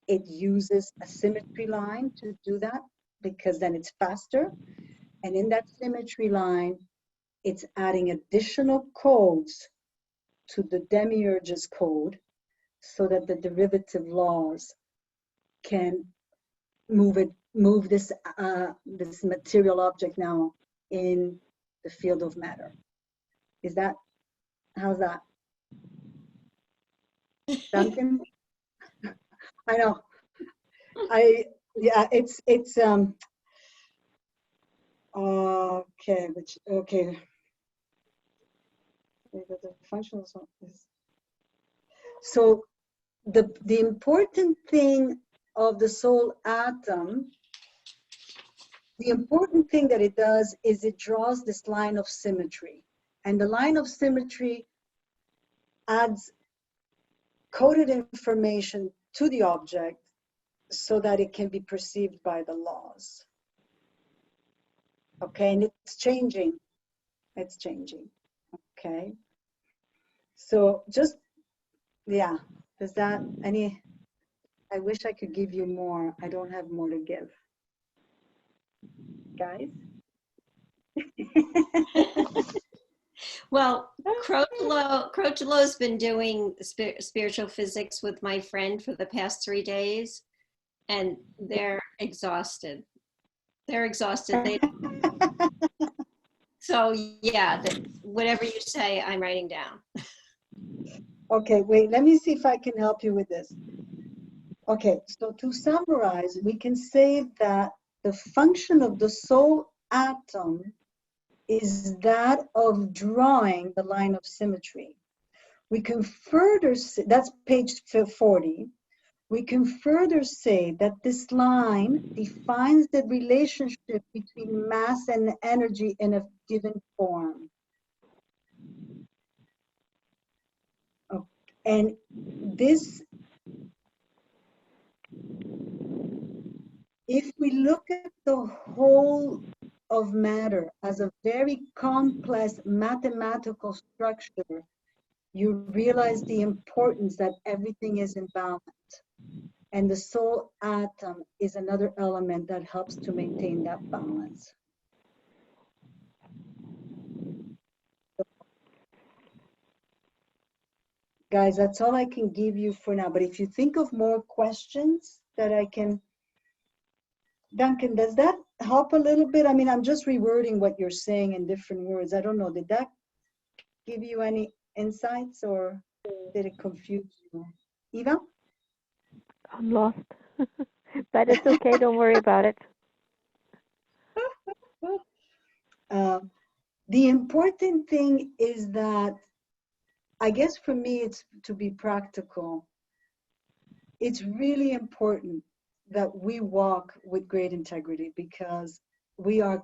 Speaker 1: it uses a symmetry line to do that because then it's faster. And in that symmetry line, it's adding additional codes to the demiurge's code so that the derivative laws can move this material object now in the field of matter. How's that? Duncan? I know. It's okay. The functional is, so the important thing of the soul atom, the important thing that it does is it draws this line of symmetry. And the line of symmetry adds coded information to the object so that it can be perceived by the laws. Okay, and it's changing. It's changing. Okay. So just, yeah, does that any, I wish I could give you more. I don't have more to give. Guys?
Speaker 2: Well, Crocelo's been doing spiritual physics with my friend for the past 3 days, and they're exhausted. They're exhausted. So yeah, whatever you say, I'm writing down.
Speaker 1: Okay, wait, let me see if I can help you with this. Okay, so to summarize, we can say that the function of the soul atom is that of drawing the line of symmetry. We can further say, that's page 40, we can further say that this line defines the relationship between mass and energy in a given form. Oh, and this, if we look at the whole of matter as a very complex mathematical structure, you realize the importance that everything is in balance. And the soul atom is another element that helps to maintain that balance. Guys, that's all I can give you for now. But if you think of more questions that I can, Duncan, does that help a little bit? I mean, I'm just rewording what you're saying in different words. I don't know, did that give you any insights or did it confuse you? Eva?
Speaker 5: I'm lost. But it's okay, don't worry about it.
Speaker 1: The important thing is that, I guess for me, it's to be practical. It's really important that we walk with great integrity because we are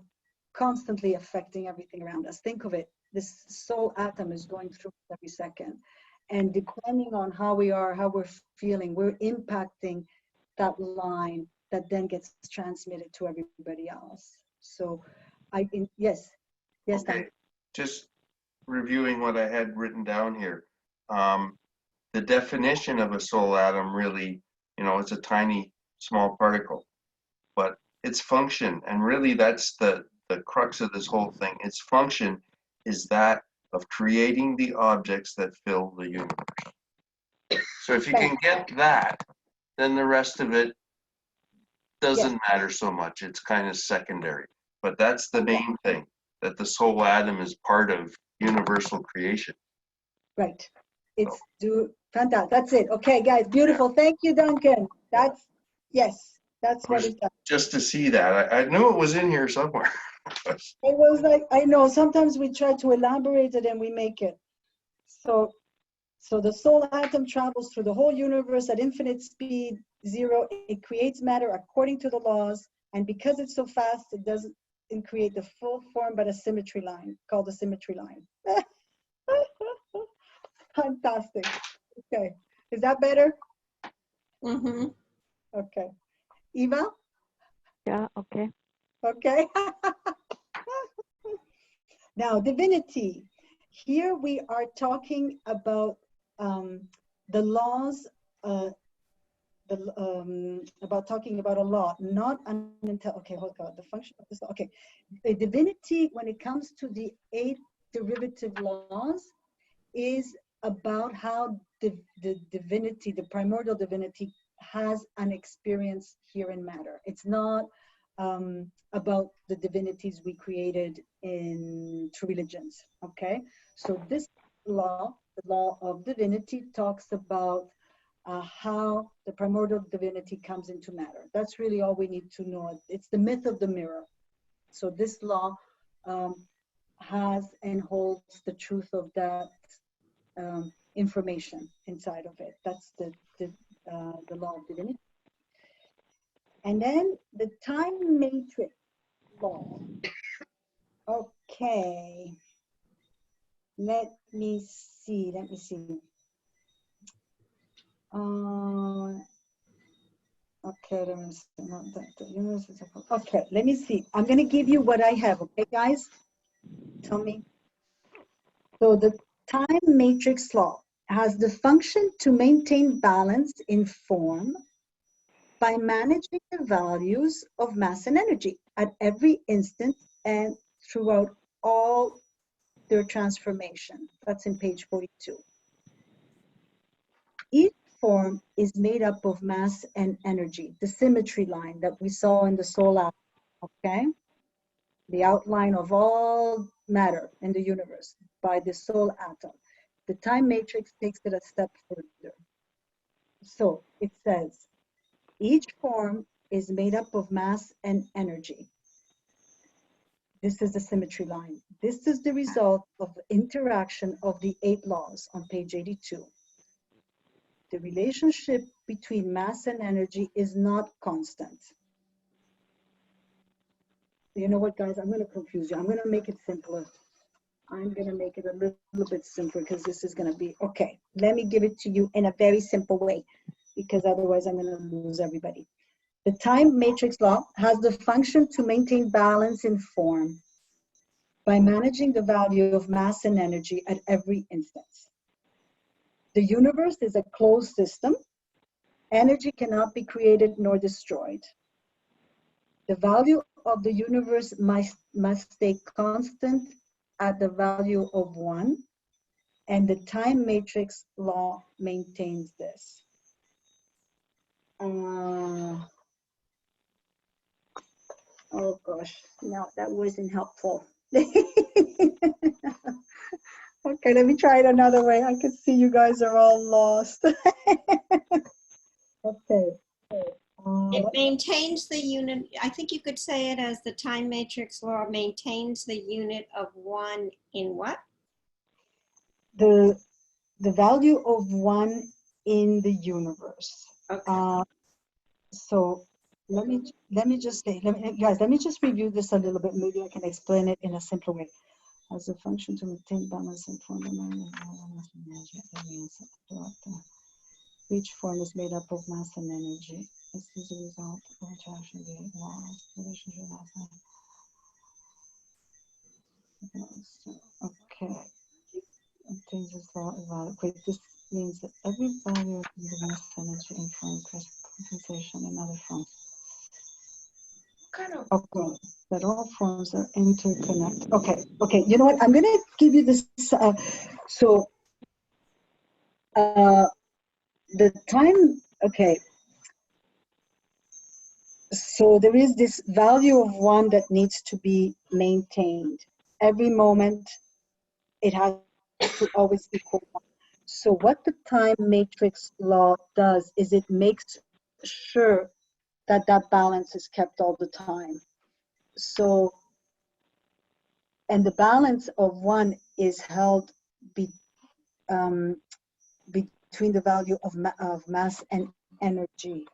Speaker 1: constantly affecting everything around us. Think of it, this soul atom is going through every second. And depending on how we are, how we're feeling, we're impacting that line that then gets transmitted to everybody else. So yes,
Speaker 3: Okay, just reviewing what I had written down here. The definition of a soul atom really, it's a tiny, small particle, but its function, and really that's the crux of this whole thing, its function is that of creating the objects that fill the universe. So if you can get that, then the rest of it doesn't matter so much. It's kind of secondary. But that's the main thing, that the soul atom is part of universal creation.
Speaker 1: Right. It's fantastic. That's it. Okay, guys, beautiful. Thank you, Duncan. That's what it does.
Speaker 3: Just to see that. I knew it was in here somewhere.
Speaker 1: It was like, I know, sometimes we try to elaborate it and we make it. So the soul atom travels through the whole universe at infinite speed, zero. It creates matter according to the laws. And because it's so fast, it doesn't create the full form, but a symmetry line called the symmetry line. Fantastic. Okay. Is that better?
Speaker 2: Mm-hmm.
Speaker 1: Okay. Eva?
Speaker 5: Yeah, okay.
Speaker 1: Okay. Now, divinity. Here we are talking about the laws, about talking about a law, not an okay, hold on, the function of this law. Okay, the divinity, when it comes to the 8 derivative laws, is about how the divinity, the primordial divinity, has an experience here in matter. It's not about the divinities we created in two religions, okay? So this law, the law of divinity, talks about how the primordial divinity comes into matter. That's really all we need to know. It's the myth of the mirror. So this law has and holds the truth of that information inside of it. That's the law of divinity. And then the time matrix law. Okay. Let me see. Okay, okay, let me see. I'm going to give you what I have, okay, guys? Tell me. So the time matrix law has the function to maintain balance in form by managing the values of mass and energy at every instant and throughout all their transformation. That's in page 42. Each form is made up of mass and energy, the symmetry line that we saw in the soul atom, okay? The outline of all matter in the universe by the soul atom. The time matrix takes it a step further. So it says, each form is made up of mass and energy. This is the symmetry line. This is the result of the interaction of the 8 laws on page 82. The relationship between mass and energy is not constant. You know what, guys? I'm going to confuse you. I'm going to make it simpler. I'm going to make it a little bit simpler because this is going to be, okay, let me give it to you in a very simple way because otherwise I'm going to lose everybody. The time matrix law has the function to maintain balance in form by managing the value of mass and energy at every instance. The universe is a closed system. Energy cannot be created nor destroyed. The value of the universe must stay constant at the value of 1, and the time matrix law maintains this. Oh gosh, no, that wasn't helpful. Okay, let me try it another way. I can see you guys are all lost. Okay.
Speaker 2: It maintains the unit. I think you could say it as the time matrix law maintains the unit of 1 in what?
Speaker 1: The value of 1 in the universe.
Speaker 2: Okay.
Speaker 1: So let me just say, guys, let me just review this a little bit. Maybe I can explain it in a simpler way. As a function to maintain balance and form, each form is made up of mass and energy. This is a result of attraction of the laws, relationship of okay. Obtains this law is valid. Wait, this means that every value of the mass energy in form compensation in other forms.
Speaker 4: Kind of.
Speaker 1: Okay, that all forms are interconnected. Okay, you know what? I'm going to give you this. The time, okay. So there is this value of 1 that needs to be maintained. Every moment, it has to always equal 1. So what the time matrix law does is it makes sure that that balance is kept all the time. So, and the balance of 1 is held between the value of mass and energy.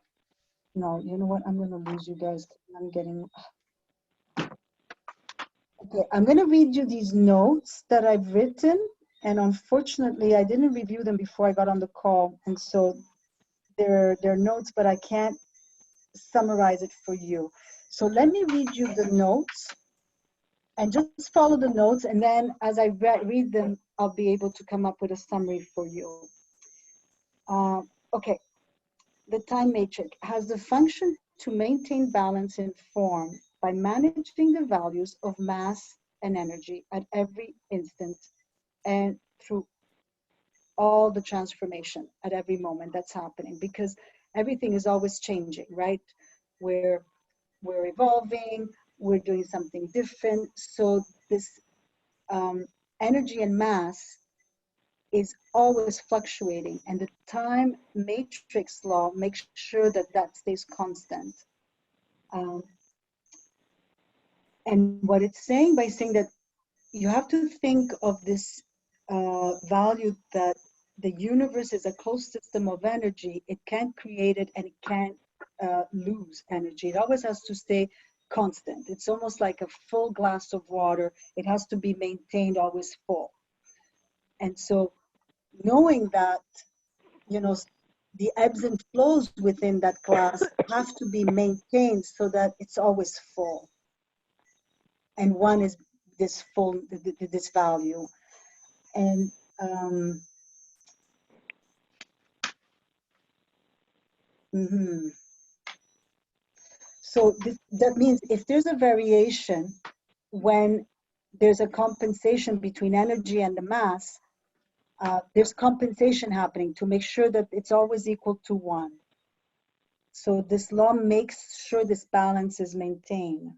Speaker 1: No, you know what? I'm going to lose you guys. I'm getting... Okay, I'm going to read you these notes that I've written. And unfortunately, I didn't review them before I got on the call. And so they're notes, but I can't summarize it for you. So let me read you the notes and just follow the notes. And then as I read them, I'll be able to come up with a summary for you. Okay, the time matrix has the function to maintain balance in form by managing the values of mass and energy at every instant and through all the transformation at every moment that's happening, because everything is always changing, right? We're evolving, we're doing something different. So this energy and mass is always fluctuating, and the time matrix law makes sure that that stays constant. And what it's saying by saying that you have to think of this value that the universe is a closed system of energy. It can't create it and it can't lose energy. It always has to stay constant. It's almost like a full glass of water. It has to be maintained always full. And so knowing that, you know, the ebbs and flows within that glass have to be maintained so that it's always full. And 1 is this full, this value. And so that means if there's a variation, when there's a compensation between energy and the mass, there's compensation happening to make sure that it's always equal to 1. So this law makes sure this balance is maintained.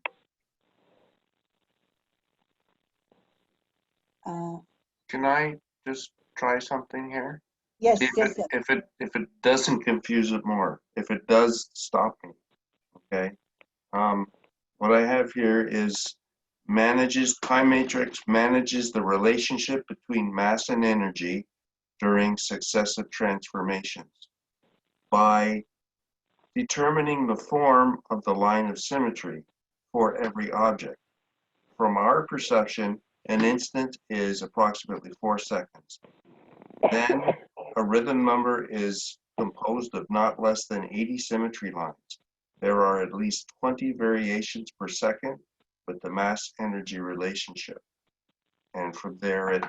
Speaker 3: Can I just try something here?
Speaker 1: Yes,
Speaker 3: See
Speaker 1: yes.
Speaker 3: if it doesn't confuse it more, if it does, stop me. Okay. What I have here is time matrix manages the relationship between mass and energy during successive transformations by determining the form of the line of symmetry for every object. From our perception, an instant is approximately 4 seconds. Then a rhythm number is composed of not less than 80 symmetry lines. There are at least 20 variations per second with the mass-energy relationship. And from there,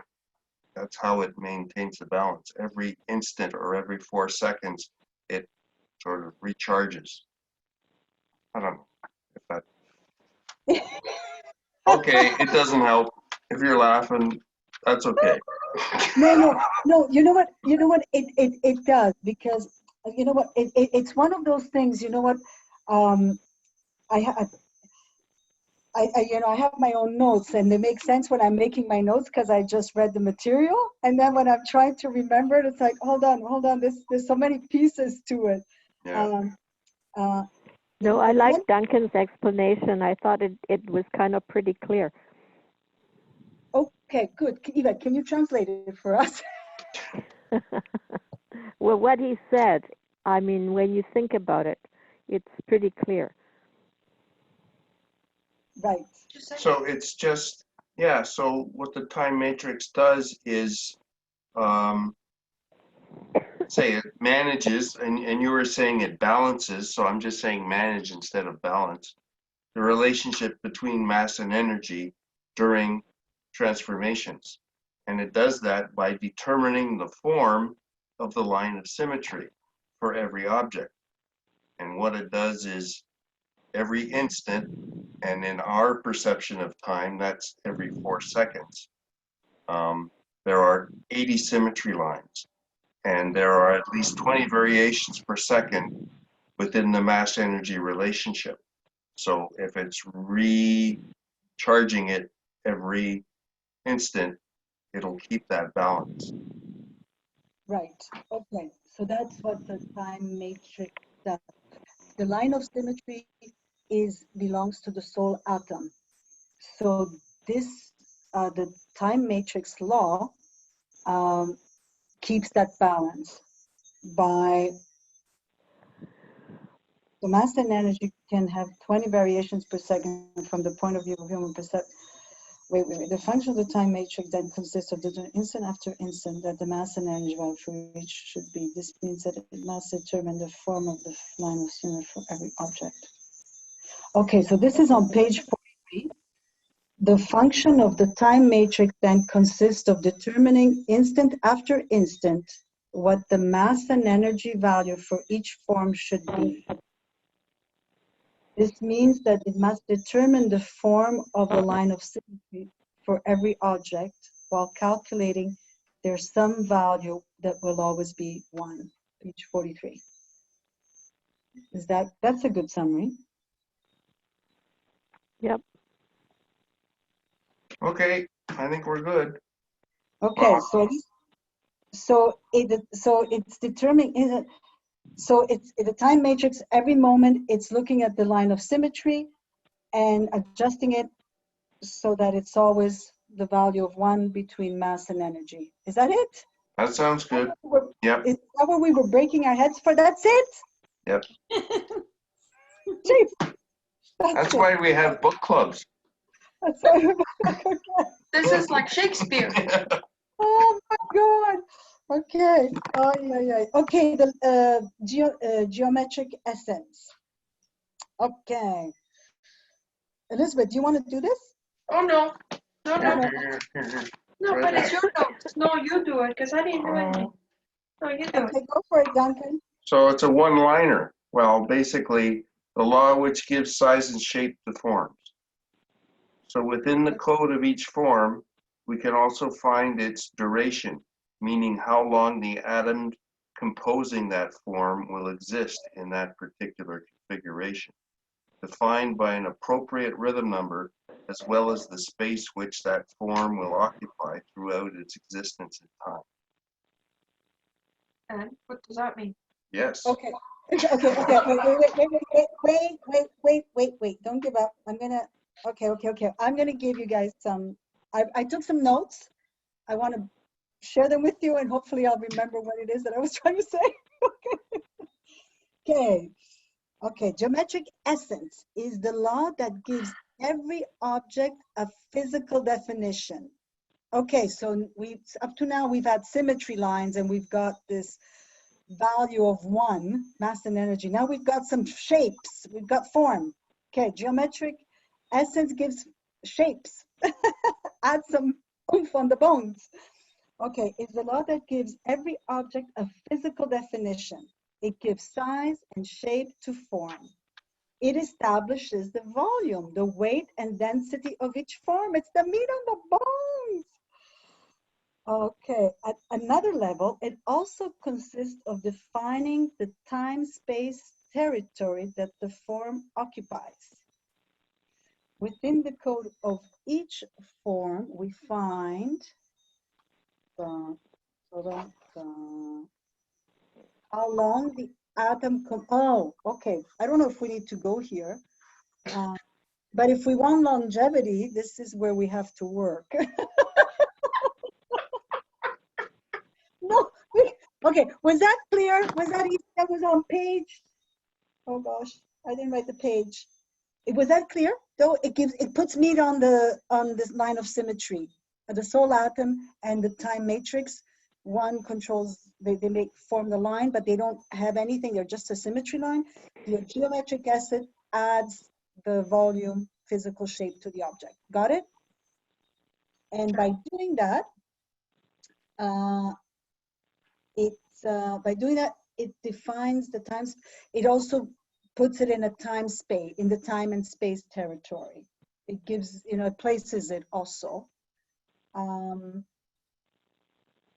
Speaker 3: that's how it maintains the balance. Every instant or every 4 seconds, it sort of recharges. I don't know if that... Okay, it doesn't help. If you're laughing, that's okay.
Speaker 1: No, you know what, it does, because, you know what, it's one of those things, you know what, I have my own notes, and they make sense when I'm making my notes because I just read the material, and then when I'm trying to remember it, it's like, hold on, there's so many pieces to it.
Speaker 3: Yeah.
Speaker 5: No, I like Duncan's explanation. I thought it was kind of pretty clear.
Speaker 1: Okay, good. Eva, can you translate it for us?
Speaker 5: Well, what he said, I mean, when you think about it, it's pretty clear.
Speaker 1: Right.
Speaker 3: So it's just, yeah, so what the time matrix does is, say it manages, and you were saying it balances, so I'm just saying manage instead of balance, the relationship between mass and energy during transformations. And it does that by determining the form of the line of symmetry for every object. And what it does is every instant, and in our perception of time, that's every 4 seconds. There are 80 symmetry lines, and there are at least 20 variations per second within the mass-energy relationship. So if it's recharging it every instant, it'll keep that balance.
Speaker 1: Right. Okay. So that's what the time matrix does. The line of symmetry belongs to the soul atom. So this, the time matrix law, keeps that balance by the mass and energy can have 20 variations per second from the point of view of human perception. Wait. The function of the time matrix then consists of the instant after instant that the mass and energy value for each should be. This means that it must determine the form of the line of symmetry for every object. Okay, so this is on page 43. The function of the time matrix then consists of determining instant after instant what the mass and energy value for each form should be. This means that it must determine the form of the line of symmetry for every object while calculating their sum value that will always be 1, page 43. That's a good summary?
Speaker 5: Yep.
Speaker 3: Okay, I think we're good.
Speaker 1: Okay, so it's determining. So it's the time matrix. Every moment, it's looking at the line of symmetry and adjusting it so that it's always the value of 1 between mass and energy. Is that it?
Speaker 3: That sounds good. Yep.
Speaker 1: Is that what we were breaking our heads for? That's it?
Speaker 3: Yep.
Speaker 1: Jeez.
Speaker 3: That's why we have book clubs.
Speaker 1: That's why okay.
Speaker 4: This is like Shakespeare.
Speaker 1: Oh my God. Okay. Oh, yeah. Okay, the geometric essence. Okay. Elizabeth, do you want to do this?
Speaker 4: Oh, no. No.
Speaker 3: Here.
Speaker 4: No, but it's your notes. No, you do it, because I didn't do anything. No, you do it.
Speaker 1: Okay, go for it, Duncan.
Speaker 3: So it's a one-liner. Well, basically, the law which gives size and shape to forms. So within the code of each form, we can also find its duration, meaning how long the atom composing that form will exist in that particular configuration, defined by an appropriate rhythm number, as well as the space which that form will occupy throughout its existence in time.
Speaker 4: And what does that mean?
Speaker 3: Yes.
Speaker 1: Okay. Wait. Don't give up. I'm gonna, okay. I'm gonna give you guys some, I took some notes. I want to share them with you and hopefully I'll remember what it is that I was trying to say. Okay. Geometric essence is the law that gives every object a physical definition. Okay, so up to now we've had symmetry lines and we've got this value of 1, mass and energy. Now we've got some shapes, we've got form. Okay, geometric essence gives shapes. Add some oomph on the bones. Okay, it's the law that gives every object a physical definition. It gives size and shape to form. It establishes the volume, the weight and density of each form. It's the meat on the bones. Okay, at another level, it also consists of defining the time-space territory that the form occupies. Within the code of each form, we find how long the atom okay. I don't know if we need to go here, but if we want longevity, this is where we have to work. No, okay, was that clear? Was that easy? That was on page, oh gosh, I didn't write the page. Was that clear? Though it puts meat on this line of symmetry. The soul atom and the time matrix, one controls, they form the line, but they don't have anything, they're just a symmetry line. The geometric essence adds the volume, physical shape to the object. Got it? And by doing that, it defines the times. It also puts it in a time space, in the time and space territory. It gives, it places it also.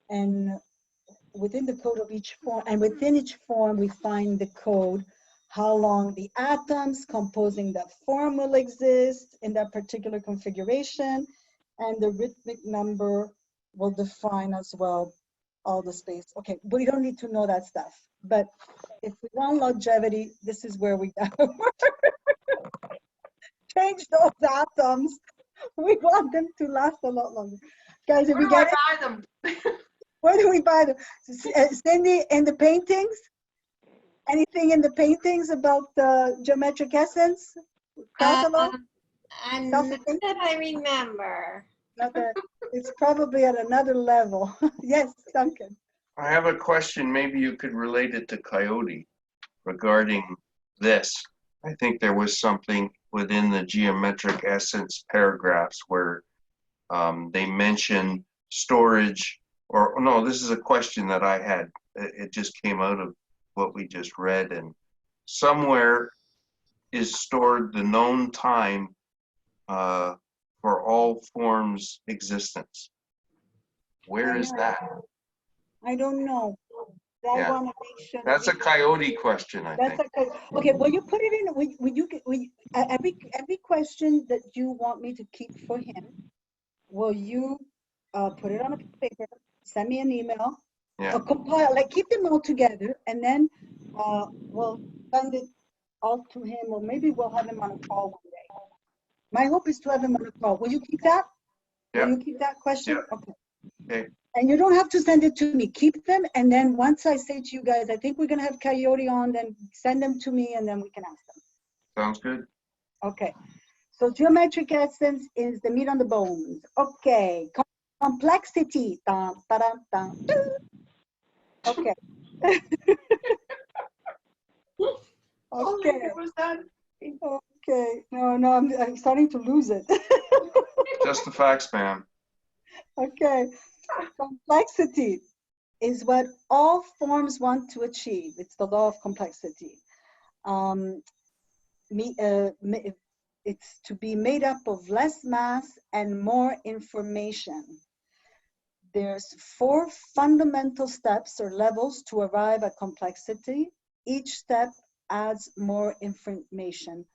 Speaker 1: And within the code of each form, and within each form, we find the code, how long the atoms composing that form will exist in that particular configuration, and the rhythmic number will define as well all the space. Okay, we don't need to know that stuff, but if we want longevity, this is where we go. Change those atoms. We want them to last a lot longer. Guys, if
Speaker 4: Where
Speaker 1: we
Speaker 4: do I
Speaker 1: get it,
Speaker 4: buy them?
Speaker 1: where do we buy them? Cindy, in the paintings? Anything in the paintings about the geometric essence? Catalog?
Speaker 2: And
Speaker 1: Self-
Speaker 2: that I remember.
Speaker 1: It's probably at another level. Yes, Duncan.
Speaker 3: I have a question. Maybe you could relate it to Coyote regarding this. I think there was something within the geometric essence paragraphs where they mention storage, or no, this is a question that I had. It just came out of what we just read, and somewhere is stored the known time for all forms' existence. Where is that?
Speaker 1: I don't know. I
Speaker 3: Yeah.
Speaker 1: want to make sure.
Speaker 3: That's a Coyote question, I think.
Speaker 1: Okay. Will you put it in? Every question that you want me to keep for him, will you put it on a piece of paper? Send me an email.
Speaker 3: Yeah.
Speaker 1: Compile, like keep them all together, and then we'll send it all to him, or maybe we'll have him on a call one day. My hope is to have him on a call. Will you keep that?
Speaker 3: Yeah.
Speaker 1: Will you keep that question?
Speaker 3: Yeah. Okay.
Speaker 1: And you don't have to send it to me. Keep them, and then once I say to you guys, I think we're gonna have Coyote on, then send them to me, and then we can ask them.
Speaker 3: Sounds good.
Speaker 1: Okay. So geometric essence is the meat on the bones. Okay. Complexity. Dun, dun, dun, dun. Okay. Okay.
Speaker 4: Was that?
Speaker 1: Okay. No, I'm starting to lose it.
Speaker 3: Just the facts, ma'am.
Speaker 1: Okay. Complexity is what all forms want to achieve. It's the law of complexity. It's to be made up of less mass and more information. There's 4 fundamental steps or levels to arrive at complexity. Each step adds more information.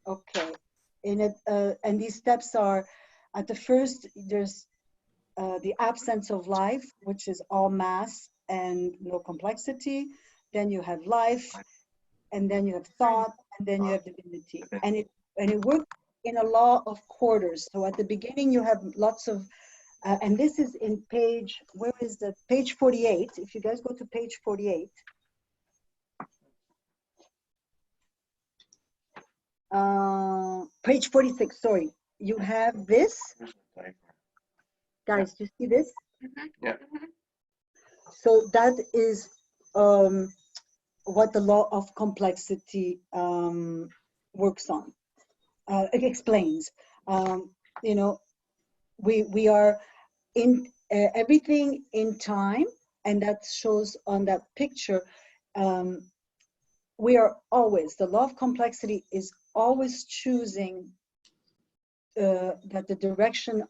Speaker 1: Okay. And these steps are, at the first, there's the absence of life, which is all mass and no complexity. then you have life, and then you have thought, and then you have divinity. And it works in a law of quarters. So at the beginning you have lots of, and this is in page, where is that? Page 48. If you guys go to page 48. Page 46, sorry. You have this. Guys, do you see this?
Speaker 3: Yeah.
Speaker 1: So that is what the law of complexity works on. It explains. You know, we are in everything in time, and that shows on that picture. We are always, the law of complexity is always choosing that the direction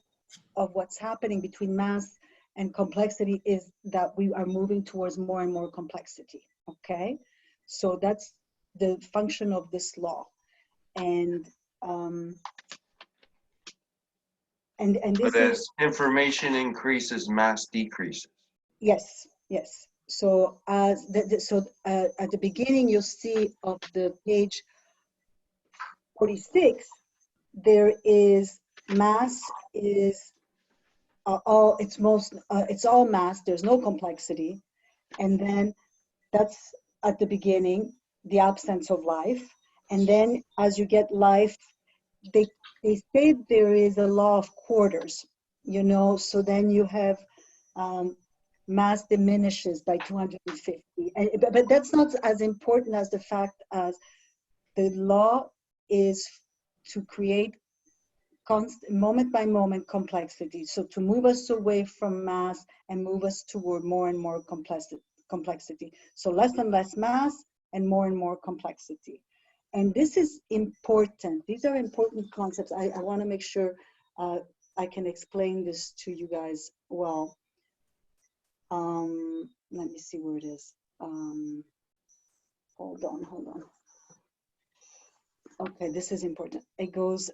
Speaker 1: of what's happening between mass and complexity is that we are moving towards more and more complexity. Okay, so that's the function of this law, and this
Speaker 3: But as information increases, mass decreases.
Speaker 1: yes, yes. So as at the beginning, you'll see of the page 46, there is mass is all, it's all mass. There's no complexity, and then that's at the beginning, the absence of life. And then as you get life, they say there is a law of quarters, you know, so then you have mass diminishes by 250. But that's not as important as the fact as the law is to create constant, moment by moment complexity. So to move us away from mass and move us toward more and more complexity. So less and less mass and more complexity. And this is important. These are important concepts. I want to make sure I can explain this to you guys well. Let me see where it is. Hold on. Okay, this is important. It goes,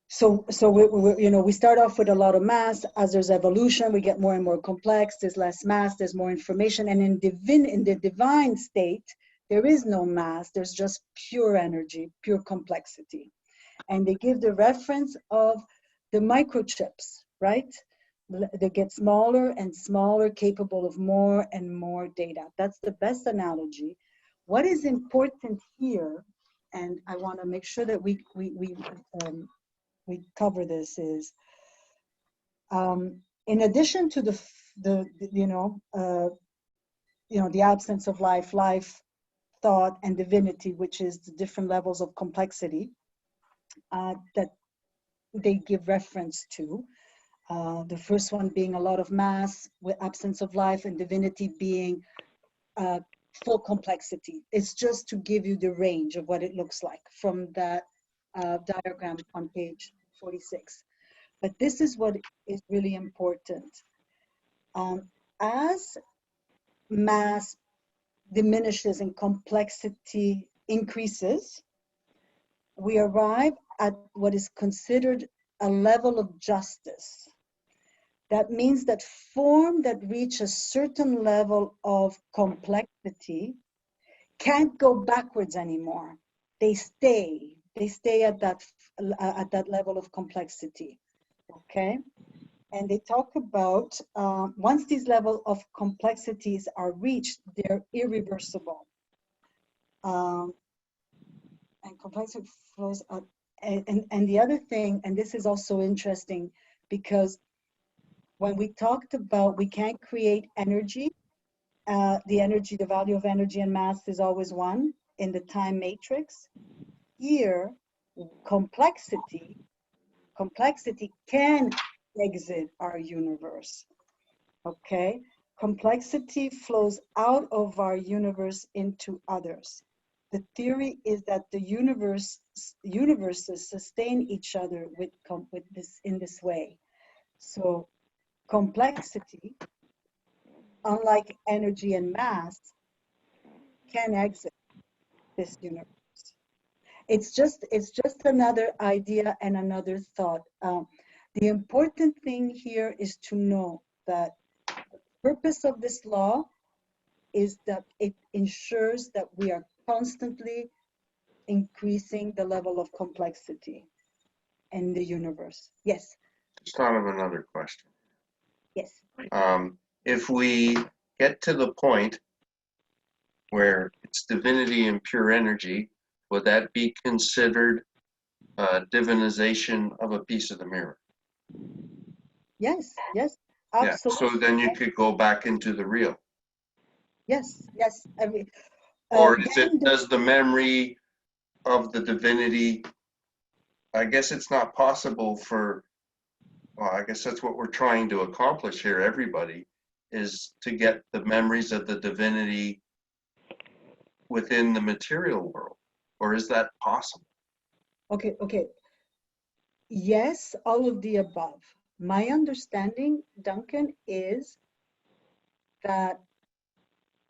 Speaker 1: so we you know, we start off with a lot of mass. As there's evolution, we get more and more complex. There's less mass, there's more information. And in the divine state, there is no mass, there's just pure energy, pure complexity. And they give the reference of the microchips, right? They get smaller and smaller, capable of more and more data. That's the best analogy. What is important here, and I want to make sure that we cover this, is in addition to the absence of life, thought, and divinity, which is the different levels of complexity that they give reference to. The first one being a lot of mass with absence of life, and divinity being full complexity. It's just to give you the range of what it looks like from that diagram on page 46. But this is what is really important. As mass diminishes and complexity increases, we arrive at what is considered a level of justice. That means that form that reach a certain level of complexity can't go backwards anymore. They stay at that level of complexity, okay? And they talk about, once these level of complexities are reached, they're irreversible. And complexity flows out. And the other thing, and this is also interesting, because when we talked about we can't create energy, the value of energy and mass is always one in the time matrix. Here, complexity can exit our universe, okay? Complexity flows out of our universe into others. The theory is that the universes sustain each other in this way. So complexity, unlike energy and mass, can exit this universe. It's just another idea and another thought. The important thing here is to know that the purpose of this law is that it ensures that we are constantly increasing the level of complexity in the universe. Yes,
Speaker 3: Just thought of another question.
Speaker 1: yes.
Speaker 3: If we get to the point where it's divinity and pure energy, would that be considered divinization of a piece of the mirror?
Speaker 1: Yes, yes,
Speaker 3: Yeah,
Speaker 1: absolutely.
Speaker 3: so then you could go back into the real.
Speaker 1: Yes, yes.
Speaker 3: Or is
Speaker 1: Then
Speaker 3: it, does the memory of the divinity, I guess it's not possible for, well, I guess that's what we're trying to accomplish here, everybody, is to get the memories of the divinity within the material world. Or is that possible?
Speaker 1: okay, okay. Yes, all of the above. My understanding, Duncan, is that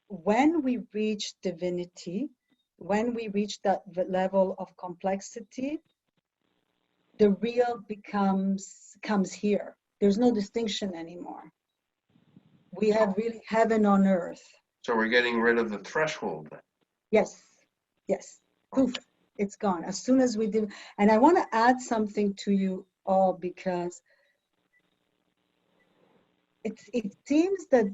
Speaker 1: when we reach divinity, when we reach that level of complexity, the real comes here. There's no distinction anymore. We have really heaven on earth.
Speaker 3: So we're getting rid of the threshold then.
Speaker 1: Yes, yes. Poof, it's gone. As soon as we do, and I want to add something to you all, because it seems that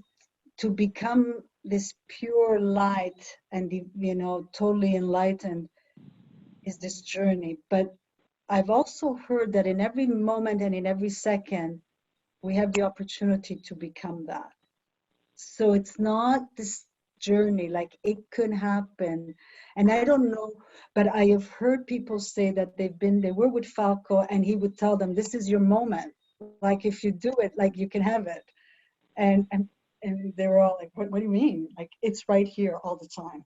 Speaker 1: to become this pure light and, you know, totally enlightened is this journey. But I've also heard that in every moment and in every second, we have the opportunity to become that. So it's not this journey, like it could happen. And I don't know, but I have heard people say that they were with Falco and he would tell them, this is your moment. Like if you do it, like you can have it. And they were all like, what do you mean? Like it's right here all the time.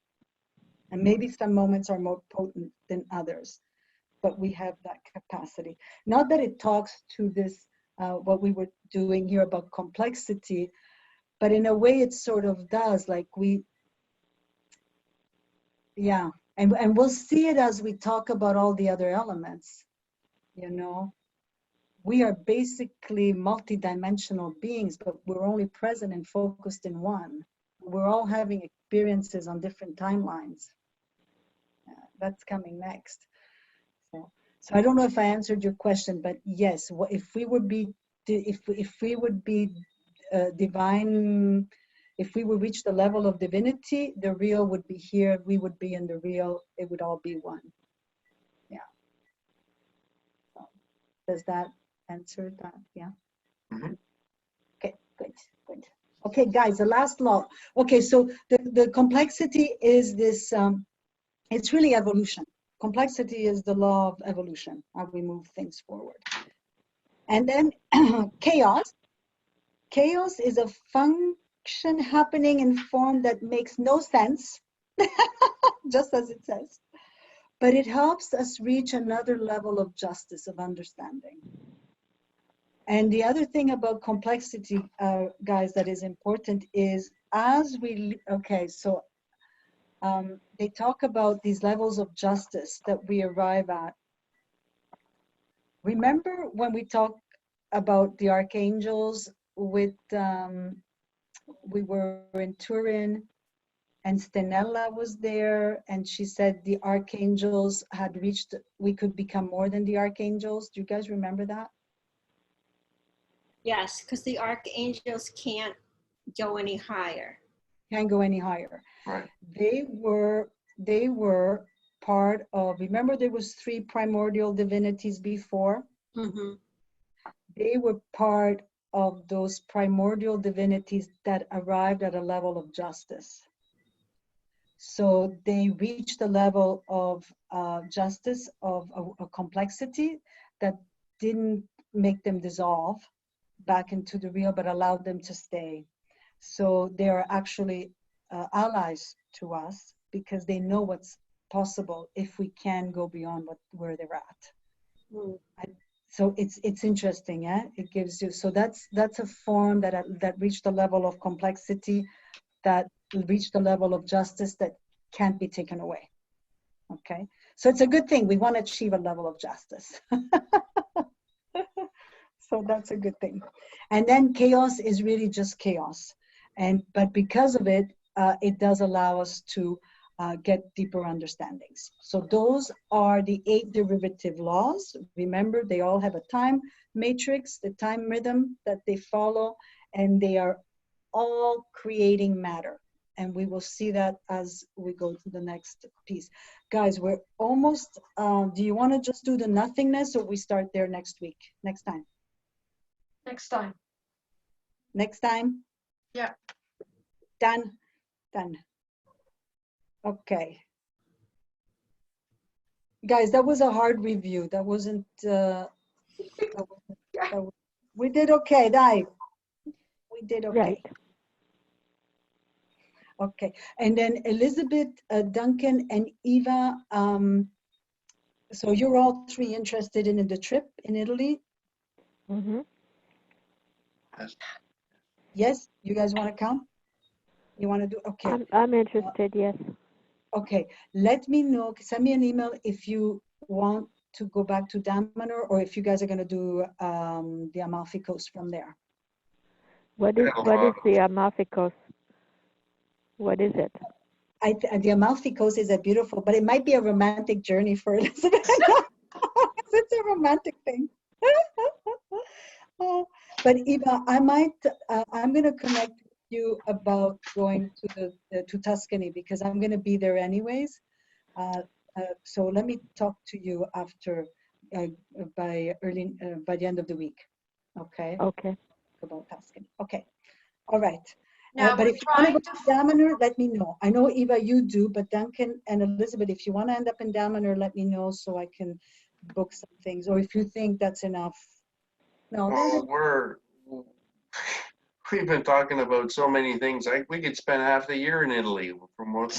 Speaker 1: And maybe some moments are more potent than others, but we have that capacity. Not that it talks to this, what we were doing here about complexity, but in a way it sort of does, like yeah. And we'll see it as we talk about all the other elements, you know. We are basically multidimensional beings, but we're only present and focused in one. We're all having experiences on different timelines. That's coming next. So I don't know if I answered your question, but yes, if we would be divine, if we would reach the level of divinity, the real would be here. We would be in the real. It would all be one. Yeah. So, does that answer that? Yeah.
Speaker 3: Mhm.
Speaker 1: Okay. Good. Good. Okay, guys. The last law. Okay. So the complexity is this. It's really evolution. Complexity is the law of evolution, how we move things forward. And then chaos. Chaos is a function happening in form that makes no sense, just as it says, but it helps us reach another level of justice, of understanding. And the other thing about complexity, guys, that is important is as we, okay, so they talk about these levels of justice that we arrive at. Remember when we talk about the archangels with, we were in Turin and Stenella was there and she said the archangels had reached, we could become more than the archangels. Do you guys remember that?
Speaker 2: Yes, because the archangels can't go any higher.
Speaker 1: Can't go any higher.
Speaker 3: Right.
Speaker 1: They were part of, remember there was 3 primordial divinities before?
Speaker 2: Mm-hmm.
Speaker 1: They were part of those primordial divinities that arrived at a level of justice. So they reached a level of justice, of a complexity that didn't make them dissolve back into the real, but allowed them to stay. So they are actually allies to us because they know what's possible if we can go beyond where they're at.
Speaker 2: Mm.
Speaker 1: So it's interesting, yeah. It gives you, so that's a form that reached a level of complexity, that reached a level of justice that can't be taken away. Okay, so it's a good thing. We want to achieve a level of justice. So that's a good thing. And then chaos is really just chaos, but because of it, it does allow us to get deeper understandings. So those are the 8 derivative laws. Remember, they all have a time matrix, the time rhythm that they follow, and they are all creating matter. And we will see that as we go to the next piece. Guys, we're almost, do you want to just do the nothingness, or we start there next week, next time?
Speaker 4: Next time.
Speaker 1: Next time?
Speaker 4: Yeah.
Speaker 1: Done? Done. Okay. Guys, that was a hard review. That wasn't, we did okay, Dai. We did okay.
Speaker 5: Right.
Speaker 1: Okay, and then Elizabeth, Duncan, and Eva. So you're all 3 interested in the trip in Italy?
Speaker 5: Mm-hmm.
Speaker 1: Yes, you guys want to come? You want to do? Okay.
Speaker 5: I'm interested, yes.
Speaker 1: Okay, let me know. Send me an email if you want to go back to Damanhur, or if you guys are going to do the Amalfi Coast from there.
Speaker 5: What is the Amalfi Coast? What is it?
Speaker 1: The Amalfi Coast is a beautiful, but it might be a romantic journey for Elizabeth. It's a romantic thing. Oh, but Eva, I might, I'm going to connect with you about going to Tuscany, because I'm going to be there anyways. So let me talk to you after, by the end of the week. Okay.
Speaker 5: Okay.
Speaker 1: About Tuscany. Okay. All right.
Speaker 4: Now
Speaker 1: But
Speaker 4: we're
Speaker 1: if you want to
Speaker 4: trying
Speaker 1: go
Speaker 4: to.
Speaker 1: to Damanhur, let me know. I know, Eva, you do, but Duncan and Elizabeth, if you want to end up in Damanhur, let me know so I can book some things. Or if you think that's enough. No,
Speaker 3: Well, we've been talking about so many things. We could spend half the year in Italy from what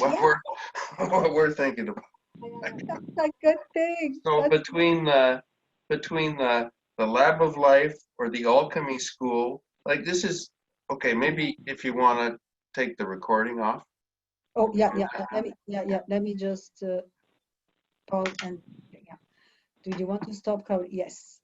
Speaker 3: we're thinking about.
Speaker 1: that's a good thing.
Speaker 3: So between the Lab of Life or the Alchemy School, like this is okay. Maybe if you want to take the recording off.
Speaker 1: Oh, yeah. Let me just pause and, yeah. Do you want to stop? Yes.